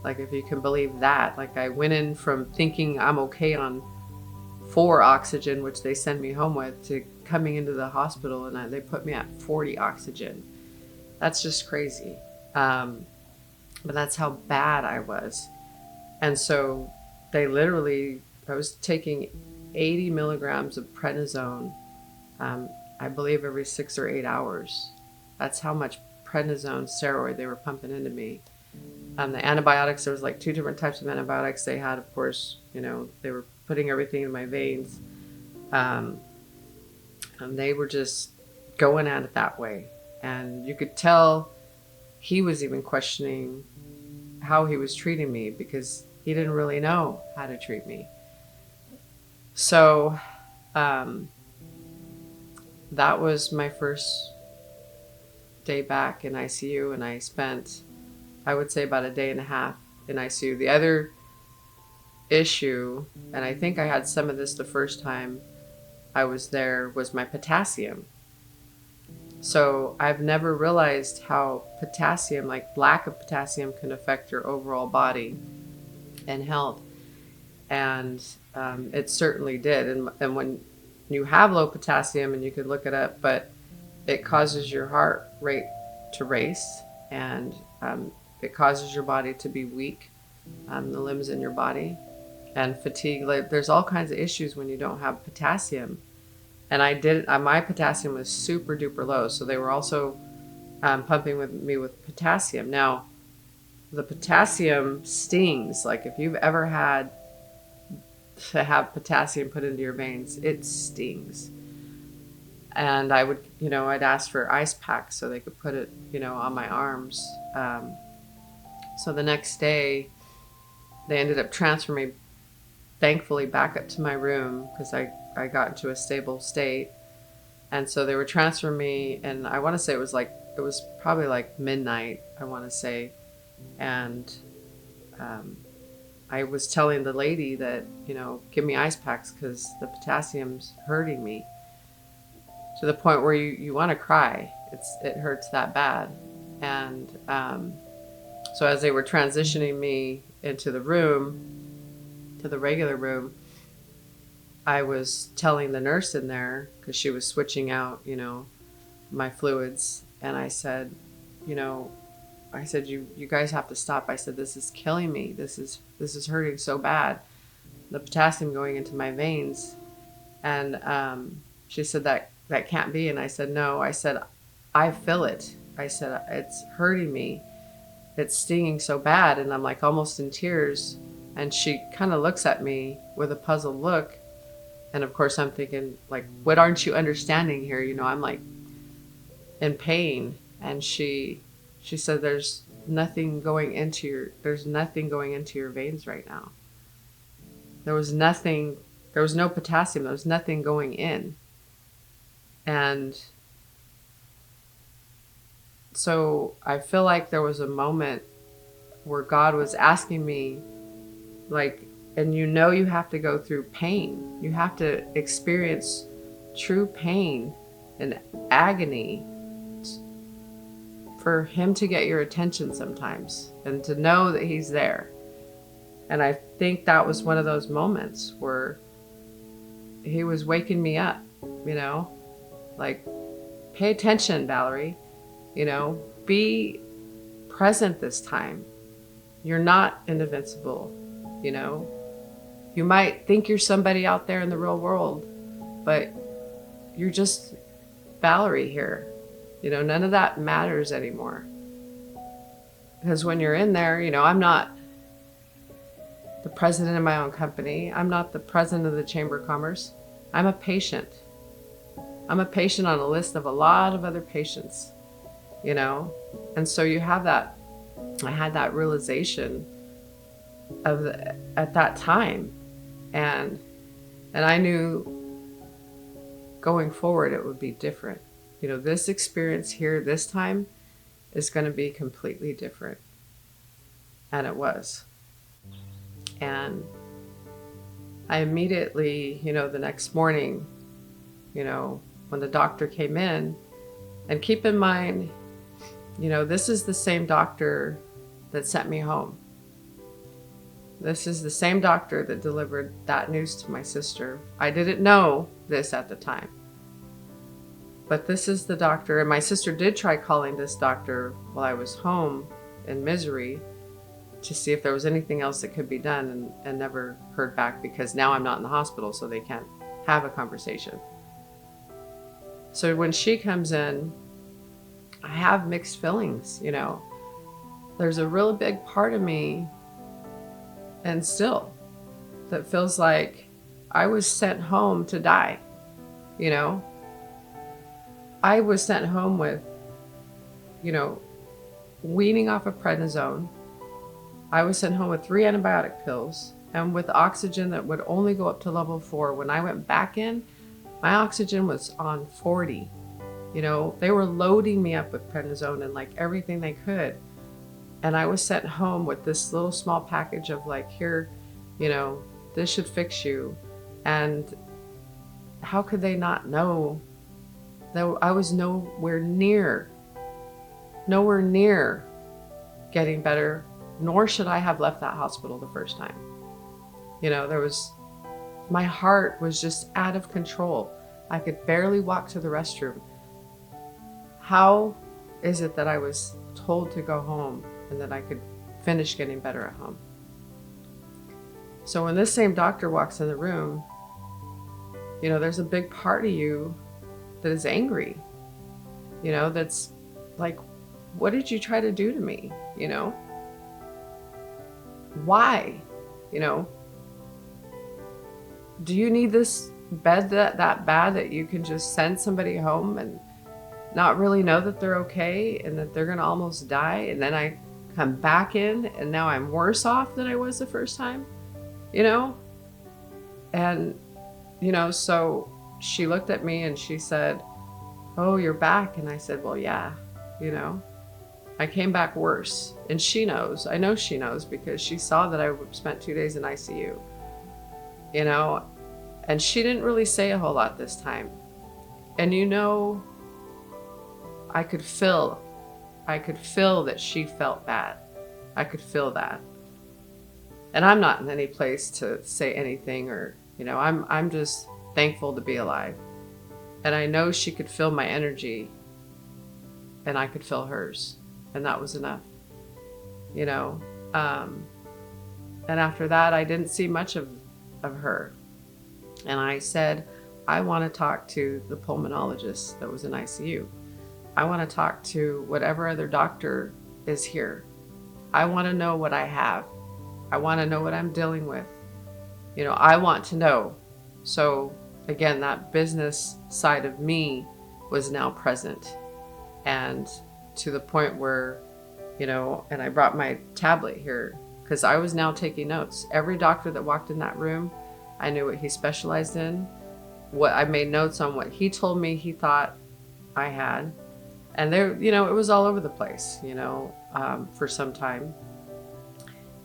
[SPEAKER 1] like, if you can believe that. Like, I went in from thinking I'm okay on 4 oxygen, which they send me home with, to coming into the hospital and they put me at 40 oxygen. That's just crazy. But that's how bad I was. And so they literally, I was taking 80 milligrams of prednisone, I believe every 6 or 8 hours. That's how much prednisone steroid they were pumping into me. The antibiotics, there was like 2 different types of antibiotics they had. Of course, you know, they were putting everything in my veins. And they were just going at it that way. And you could tell he was even questioning how he was treating me, because he didn't really know how to treat me. So that was my first day back in ICU, and I spent, I would say, about a day and a half in ICU. The other issue, and I think I had some of this the first time I was there, was my potassium. So I've never realized how potassium, like lack of potassium, can affect your overall body and health. And it certainly did. And when you have low potassium, and you can look it up, but it causes your heart rate to race, and it causes your body to be weak, the limbs in your body, and fatigue. Like, there's all kinds of issues when you don't have potassium. And my potassium was super duper low. So they were also pumping me with potassium. Now, the potassium stings. Like, if you've ever had to have potassium put into your veins, it stings. And I would, you know, I'd ask for ice packs so they could put it, you know, on my arms. So the next day, they ended up transferring me, thankfully, back up to my room, because I got into a stable state. And so they were transferring me, and I want to say it was probably like midnight, I want to say. And I was telling the lady that, you know, give me ice packs because the potassium's hurting me, to the point where you want to cry. It hurts that bad. And so as they were transitioning me into the room, to the regular room, I was telling the nurse in there, because she was switching out, you know, my fluids. And I said, you know, you guys have to stop. I said, this is killing me. This is hurting so bad. The potassium going into my veins. And she said, that can't be. And I said, no. I said, I feel it. I said, it's hurting me. It's stinging so bad. And I'm like almost in tears. And she kind of looks at me with a puzzled look. And of course I'm thinking, like, what aren't you understanding here? You know, I'm like in pain. And she said, there's nothing going into your veins right now. There was no potassium. There was nothing going in. And so I feel like there was a moment where God was asking me, like, and you know, you have to go through pain. You have to experience true pain and agony for him to get your attention sometimes and to know that he's there. And I think that was one of those moments where he was waking me up, you know, like, pay attention, Valerie, you know, be present this time. You're not invincible, you know. You might think you're somebody out there in the real world, but you're just Valerie here. You know, none of that matters anymore. Because when you're in there, you know, I'm not the president of my own company. I'm not the president of the Chamber of Commerce. I'm a patient. I'm a patient on a list of a lot of other patients, you know? And so you have that, I had that realization at that time. And I knew going forward it would be different. You know, this experience here this time is going to be completely different. And it was. And I immediately, you know, the next morning, you know, when the doctor came in, and keep in mind, you know, this is the same doctor that sent me home. This is the same doctor that delivered that news to my sister. I didn't know this at the time. But this is the doctor, and my sister did try calling this doctor while I was home in misery to see if there was anything else that could be done, and never heard back, because now I'm not in the hospital, so they can't have a conversation. So when she comes in, I have mixed feelings, you know. There's a real big part of me, and still, that feels like I was sent home to die, you know. I was sent home with, you know, weaning off of prednisone. I was sent home with 3 antibiotic pills and with oxygen that would only go up to level 4. When I went back in, my oxygen was on 40. You know, they were loading me up with prednisone and like everything they could. And I was sent home with this little small package of like, here, you know, this should fix you. And how could they not know that I was nowhere near getting better, nor should I have left that hospital the first time. You know, my heart was just out of control. I could barely walk to the restroom. How is it that I was told to go home and that I could finish getting better at home? So when this same doctor walks in the room, you know, there's a big part of you that is angry, you know, that's like, what did you try to do to me? You know, why? You know, do you need this bed that bad that you can just send somebody home and not really know that they're okay and that they're gonna almost die, and then I come back in and now I'm worse off than I was the first time, you know? And, you know, so she looked at me and she said, "Oh, you're back." And I said, "Well, yeah, you know, I came back worse." And she knows, I know she knows, because she saw that I spent 2 days in ICU, you know, and she didn't really say a whole lot this time. And, you know, I could feel that she felt bad. I could feel that. And I'm not in any place to say anything, or, you know, I'm just thankful to be alive. And I know she could feel my energy and I could feel hers. And that was enough, you know. And after that, I didn't see much of her. And I said, I want to talk to the pulmonologist that was in ICU. I want to talk to whatever other doctor is here. I want to know what I have. I want to know what I'm dealing with. You know, I want to know. So again, that business side of me was now present, and to the point where, you know, and I brought my tablet here because I was now taking notes. Every doctor that walked in that room, I knew what he specialized in. What I made notes on what he told me he thought I had. And there, you know, it was all over the place, you know, for some time.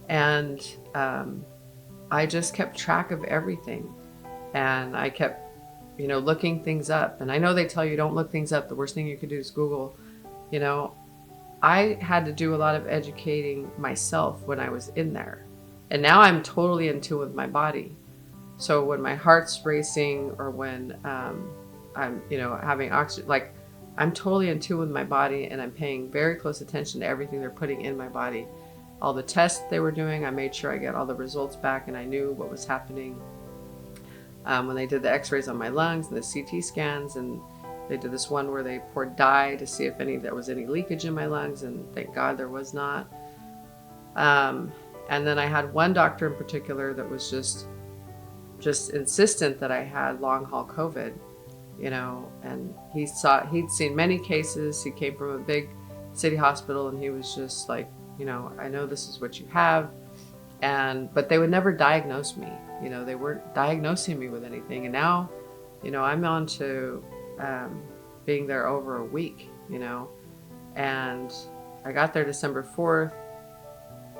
[SPEAKER 1] And I just kept track of everything. And I kept, you know, looking things up. And I know they tell you don't look things up. The worst thing you could do is Google, you know. I had to do a lot of educating myself when I was in there. And now I'm totally in tune with my body. So when my heart's racing, or when I'm, having oxygen, like, I'm totally in tune with my body, and I'm paying very close attention to everything they're putting in my body. All the tests they were doing, I made sure I get all the results back, and I knew what was happening. When they did the x-rays on my lungs and the CT scans, and they did this one where they poured dye to see if there was any leakage in my lungs, and thank God there was not. And then I had one doctor in particular that was just insistent that I had long haul COVID, and he'd seen many cases. He came from a big city hospital, and he was just like, I know this is what you have. But they would never diagnose me. They weren't diagnosing me with anything. And now, I'm on to being there over a week, and I got there December 4th,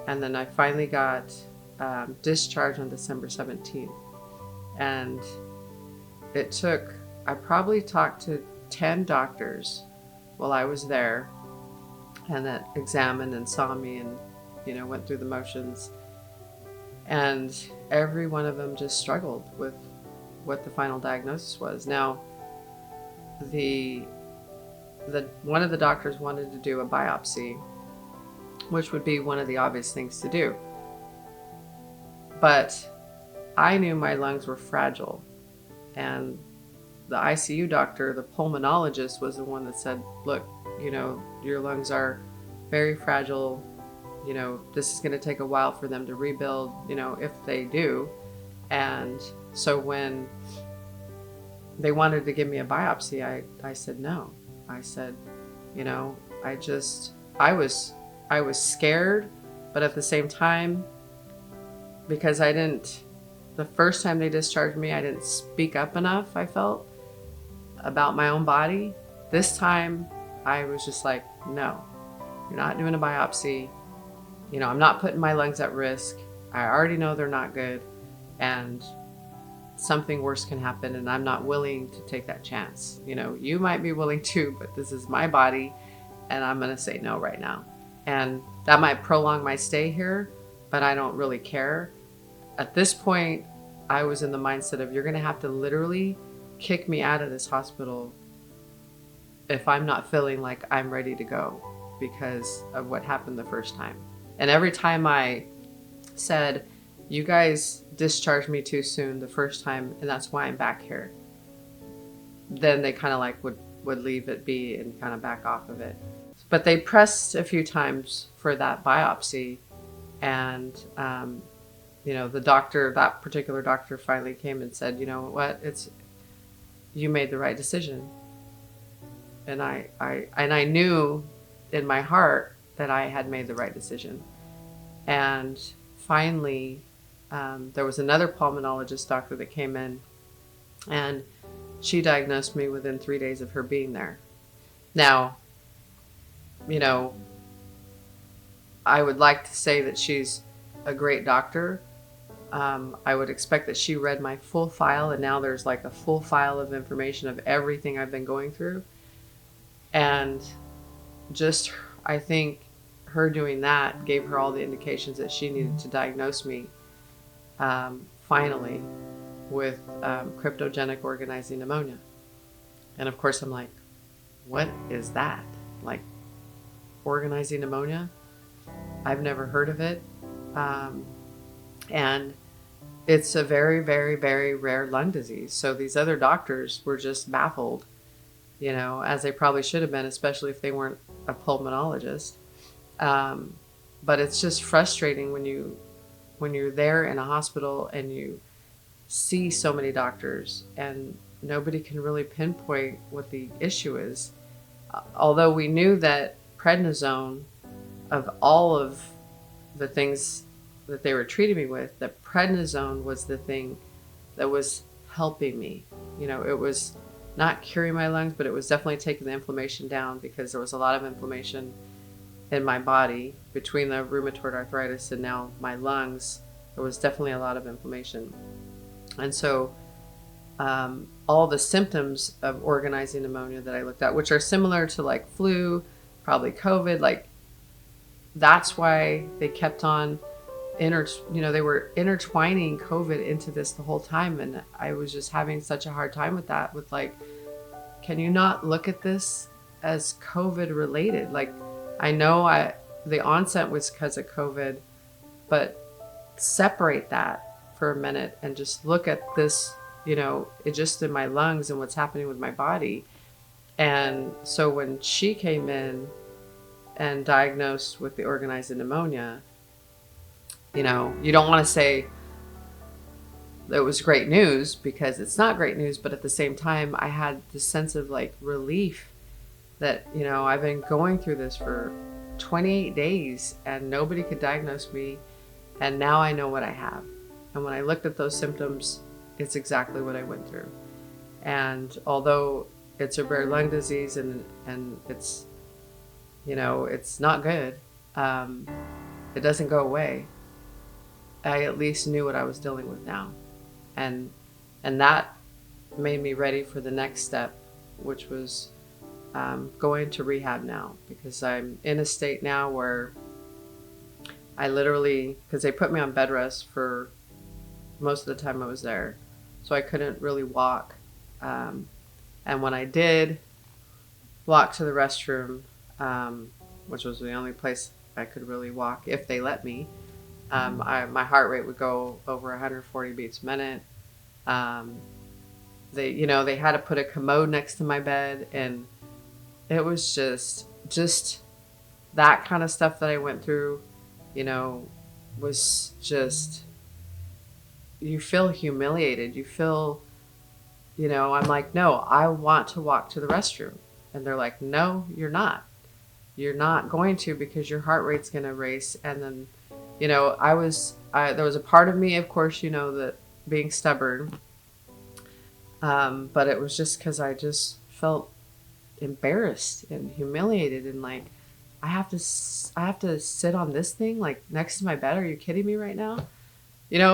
[SPEAKER 1] and then I finally got discharged on December 17th. And I probably talked to 10 doctors while I was there, and that examined and saw me and, went through the motions. And every one of them just struggled with what the final diagnosis was. Now, one of the doctors wanted to do a biopsy, which would be one of the obvious things to do. But I knew my lungs were fragile, and the ICU doctor, the pulmonologist, was the one that said, look, your lungs are very fragile. This is going to take a while for them to rebuild, if they do. And so when they wanted to give me a biopsy, I said no. I said, I was scared, but at the same time, because the first time they discharged me, I didn't speak up enough, I felt, about my own body. This time, I was just like, no, you're not doing a biopsy. I'm not putting my lungs at risk. I already know they're not good, and something worse can happen, and I'm not willing to take that chance. You might be willing to, but this is my body, and I'm going to say no right now. And that might prolong my stay here, but I don't really care. At this point, I was in the mindset of, you're going to have to literally kick me out of this hospital if I'm not feeling like I'm ready to go because of what happened the first time. And every time I said, you guys discharged me too soon the first time, and that's why I'm back here, then they kind of would leave it be and kind of back off of it. But they pressed a few times for that biopsy, and that particular doctor finally came and said, you know what, you made the right decision. And I knew in my heart that I had made the right decision. And finally, there was another pulmonologist doctor that came in, and she diagnosed me within 3 days of her being there. Now, I would like to say that she's a great doctor. I would expect that she read my full file, and now there's like a full file of information of everything I've been going through. And just, I think her doing that gave her all the indications that she needed to diagnose me finally with cryptogenic organizing pneumonia. And of course I'm like, what is that? Like, organizing pneumonia? I've never heard of it. And it's a very, very, very rare lung disease. So these other doctors were just baffled, as they probably should have been, especially if they weren't a pulmonologist. But it's just frustrating when you're there in a hospital and you see so many doctors and nobody can really pinpoint what the issue is. Although we knew that prednisone, of all of the things that they were treating me with, that prednisone was the thing that was helping me. It was not curing my lungs, but it was definitely taking the inflammation down, because there was a lot of inflammation in my body between the rheumatoid arthritis and now my lungs. There was definitely a lot of inflammation. And so all the symptoms of organizing pneumonia that I looked at, which are similar to like flu, probably COVID, like that's why they kept on they were intertwining COVID into this the whole time. And I was just having such a hard time with that, with like, can you not look at this as COVID related? Like, I know the onset was because of COVID, but separate that for a minute and just look at this, it just in my lungs and what's happening with my body. And so when she came in and diagnosed with the organized pneumonia, you don't want to say it was great news, because it's not great news, but at the same time, I had this sense of like relief that, I've been going through this for 28 days and nobody could diagnose me. And now I know what I have. And when I looked at those symptoms, it's exactly what I went through. And although it's a rare lung disease and it's, it's not good, it doesn't go away. I at least knew what I was dealing with now. And that made me ready for the next step, which was going to rehab now, because I'm in a state now where I literally, because they put me on bed rest for most of the time I was there, so I couldn't really walk. And when I did walk to the restroom, which was the only place I could really walk if they let me, my heart rate would go over 140 beats a minute. They had to put a commode next to my bed, and it was just that kind of stuff that I went through, was just, you feel humiliated. You feel, I'm like, no, I want to walk to the restroom. And they're like, no, you're not. You're not going to, because your heart rate's going to race. And then, there was a part of me, of course, that being stubborn, but it was just because I just felt embarrassed and humiliated, and like, I have to sit on this thing like next to my bed. Are you kidding me right now?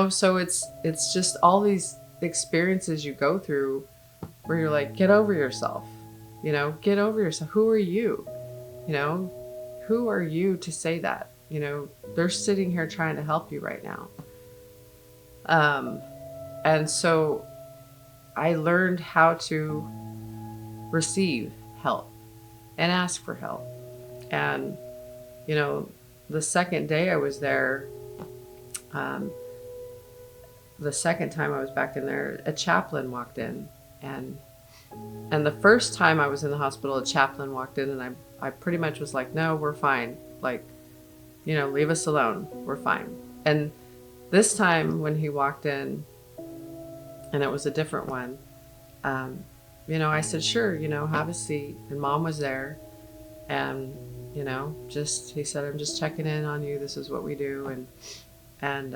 [SPEAKER 1] So it's just all these experiences you go through where you're like, get over yourself, get over yourself. Who are you? Who are you to say that? They're sitting here trying to help you right now. And so I learned how to receive help and ask for help. And, the second day I was there, the second time I was back in there, a chaplain walked in. And the first time I was in the hospital, a chaplain walked in, and I pretty much was like, no, we're fine. Like, leave us alone. We're fine. And this time when he walked in, and it was a different one, I said, sure, have a seat. And Mom was there. And, he said, I'm just checking in on you. This is what we do. And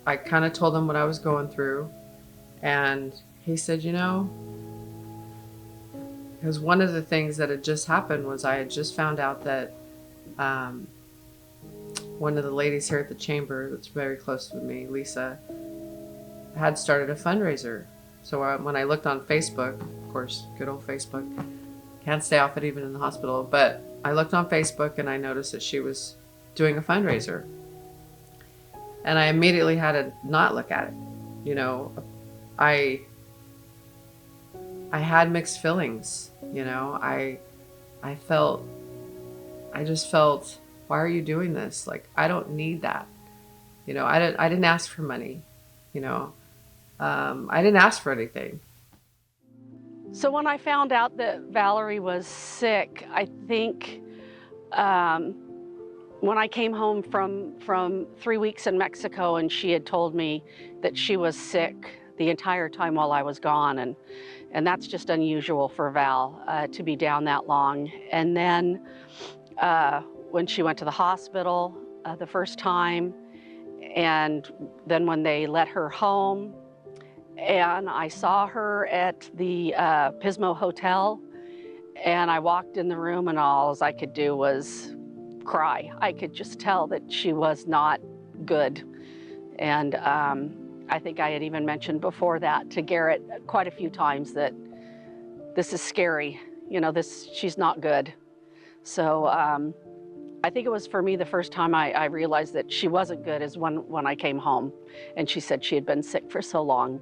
[SPEAKER 1] I kind of told him what I was going through. And he said, because one of the things that had just happened was I had just found out that one of the ladies here at the chamber that's very close to me, Lisa, had started a fundraiser. So when I looked on Facebook, of course, good old Facebook, can't stay off it even in the hospital, but I looked on Facebook and I noticed that she was doing a fundraiser. And I immediately had to not look at it. I had mixed feelings. I just felt, why are you doing this? Like, I don't need that. I didn't ask for money. I didn't ask for anything.
[SPEAKER 7] So when I found out that Valerie was sick, I think when I came home from 3 weeks in Mexico, and she had told me that she was sick the entire time while I was gone, and that's just unusual for Val to be down that long. And then when she went to the hospital the first time, and then when they let her home, and I saw her at the Pismo Hotel, and I walked in the room, and all I could do was cry. I could just tell that she was not good. And I think I had even mentioned before that to Garrett quite a few times that this is scary. She's not good. So I think it was for me the first time I realized that she wasn't good is when I came home and she said she had been sick for so long.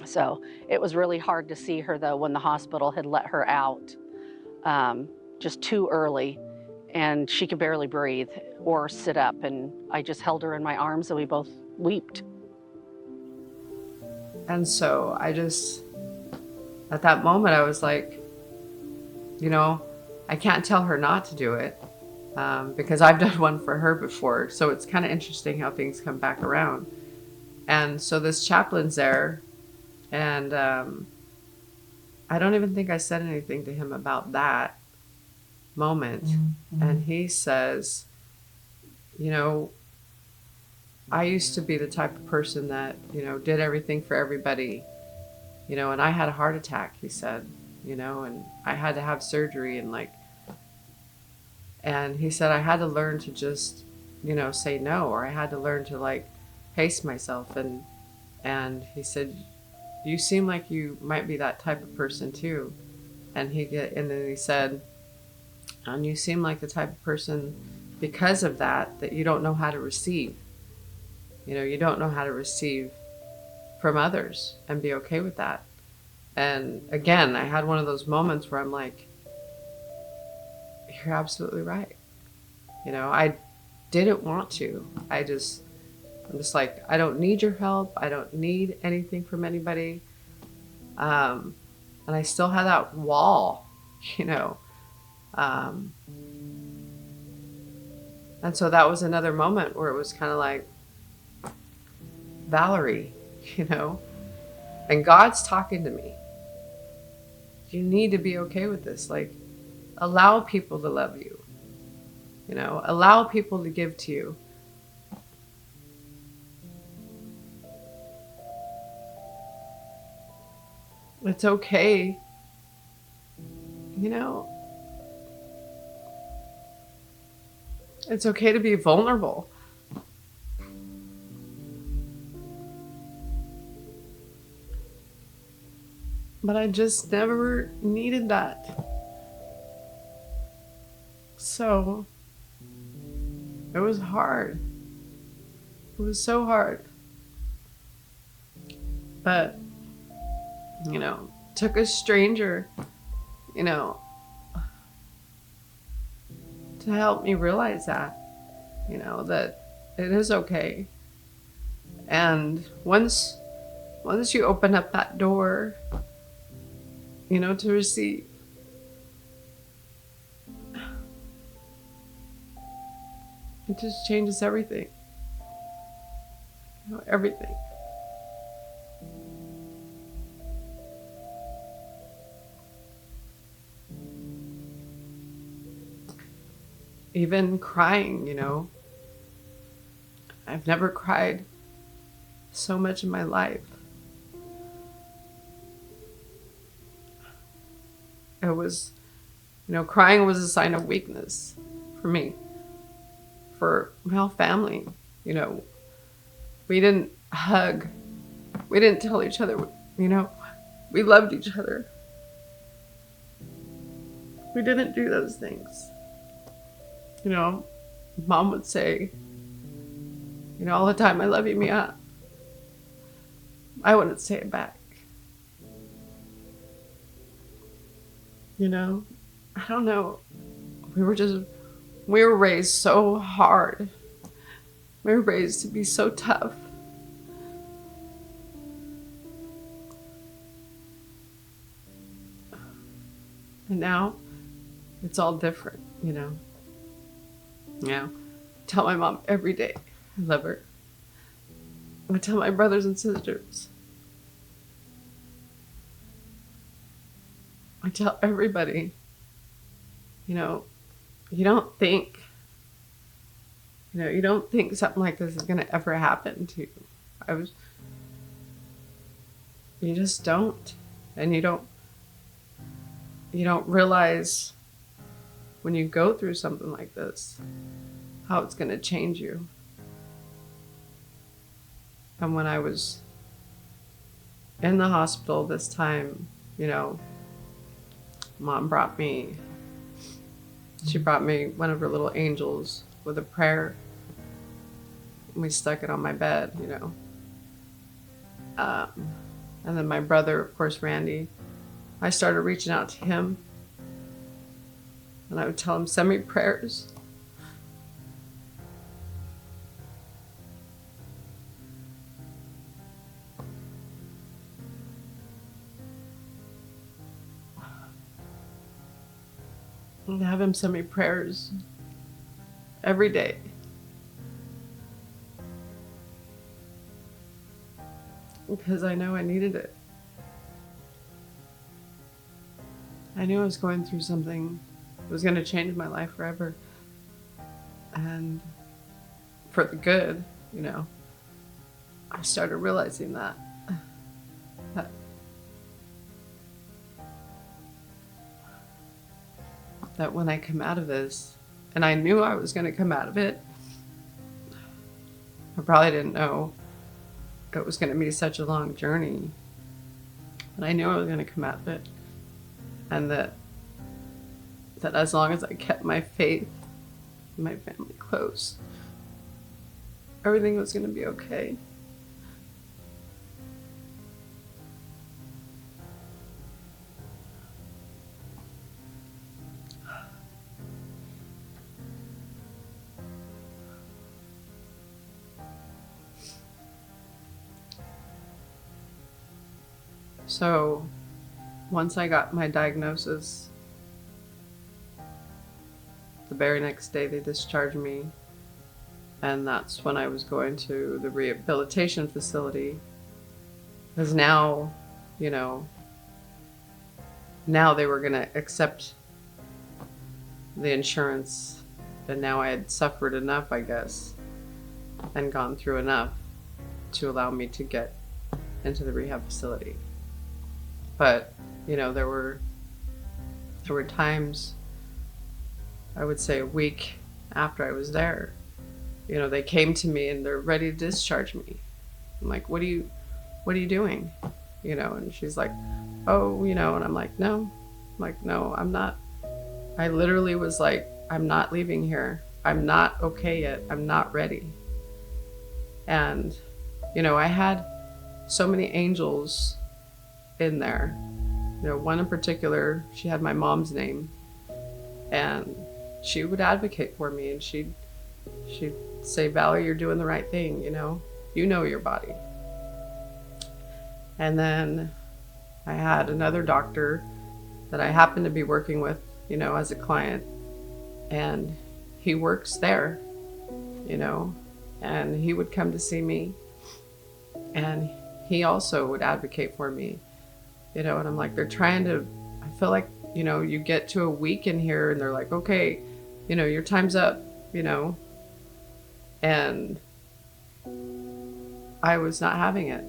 [SPEAKER 7] So it was really hard to see her though when the hospital had let her out just too early, and she could barely breathe or sit up, and I just held her in my arms and we both wept.
[SPEAKER 1] And so at that moment, I was like, I can't tell her not to do it because I've done one for her before. So it's kind of interesting how things come back around. And so this chaplain's there, and I don't even think I said anything to him about that moment. Mm-hmm. And he says, I used to be the type of person that, did everything for everybody, and I had a heart attack, he said, and I had to have surgery and he said, I had to learn to just, say no, or I had to learn to pace myself. And he said, you seem like you might be that type of person too. And then he said, and you seem like the type of person because of that you don't know how to receive. You don't know how to receive from others and be okay with that. And again, I had one of those moments where I'm like, you're absolutely right. I didn't want to. I'm just like, I don't need your help. I don't need anything from anybody. And I still had that wall, and so that was another moment where it was kind of like, Valerie, and God's talking to me. You need to be okay with this. Allow people to love you. Allow people to give to you. It's okay. It's okay to be vulnerable. But I just never needed that. So it was hard. It was so hard. But, took a stranger, to help me realize that, that it is okay. And once you open up that door, to receive, it just changes everything. Everything. Even crying, I've never cried so much in my life. It was, crying was a sign of weakness for me, for my whole family. We didn't hug. We didn't tell each other, we loved each other. We didn't do those things. Mom would say, all the time, I love you, Mia. I wouldn't say it back. I don't know. We were raised so hard. We were raised to be so tough. And now it's all different, I tell my mom every day I love her. I tell my brothers and sisters. I tell everybody, you don't think, you don't think something like this is going to ever happen to you. You just don't. And you don't realize when you go through something like this, how it's going to change you. And when I was in the hospital this time, Mom brought me she brought me one of her little angels with a prayer, and we stuck it on my bed, you know. And then my brother, of course, Randy, I started reaching out to him, and I would tell him, send me prayers. And have him send me prayers every day. Because I know I needed it. I knew I was going through something that was going to change my life forever. And for the good, you know. I started realizing that. That when I come out of this, and I knew I was going to come out of it, I probably didn't know it was going to be such a long journey, but I knew I was going to come out of it, and that as long as I kept my faith and my family close, everything was going to be okay. So once I got my diagnosis, the very next day they discharged me, and that's when I was going to the rehabilitation facility. Because now, you know, now they were going to accept the insurance, and now I had suffered enough, I guess, and gone through enough to allow me to get into the rehab facility. But, you know, there were times, I would say a week after I was there, you know, they came to me and they're ready to discharge me. I'm like, what are you doing? You know, and she's like, oh, you know, and I'm like, no, I'm not. I literally was like, I'm not leaving here. I'm not okay yet. I'm not ready. And, you know, I had so many angels in there. You know, one in particular, she had my mom's name, and she would advocate for me, and she'd say, Valerie, you're doing the right thing, you know your body. And then I had another doctor that I happened to be working with, you know, as a client, and he works there, you know, and he would come to see me, and he also would advocate for me, you know. And I'm like, they're trying to, I feel like, you know, you get to a week in here and they're like, okay, you know, your time's up, you know. And I was not having it.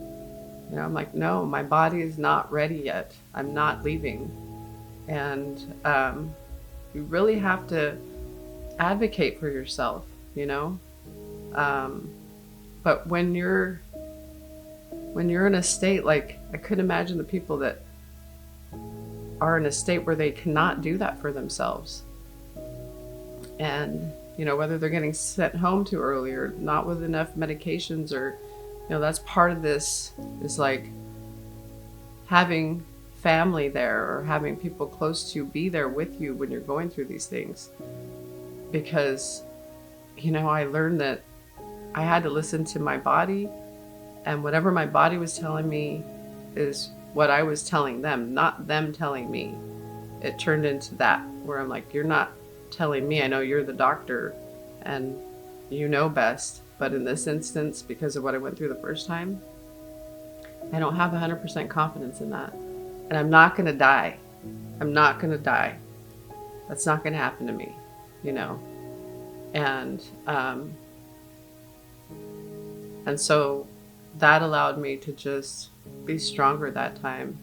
[SPEAKER 1] You know, I'm like, no, my body is not ready yet. I'm not leaving. And you really have to advocate for yourself, you know. But when you're in a state, like, I couldn't imagine the people that are in a state where they cannot do that for themselves. And, you know, whether they're getting sent home too early or not with enough medications, or, you know, that's part of this is like having family there or having people close to be there with you when you're going through these things. Because, you know, I learned that I had to listen to my body, and whatever my body was telling me is what I was telling them, not them telling me. It turned into that, where I'm like, you're not telling me. I know you're the doctor and you know best, but in this instance, because of what I went through the first time, I don't have 100% confidence in that. And I'm not going to die. I'm not going to die. That's not going to happen to me, you know. And so that allowed me to just be stronger that time.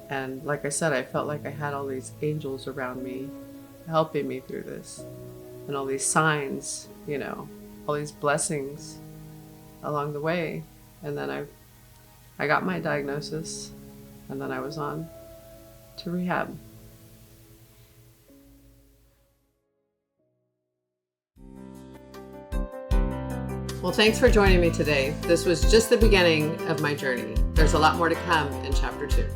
[SPEAKER 1] And like I said, I felt like I had all these angels around me helping me through this, and all these signs, you know, all these blessings along the way. And then I got my diagnosis, and then I was on to rehab. Well, thanks for joining me today. This was just the beginning of my journey. There's a lot more to come in chapter 2.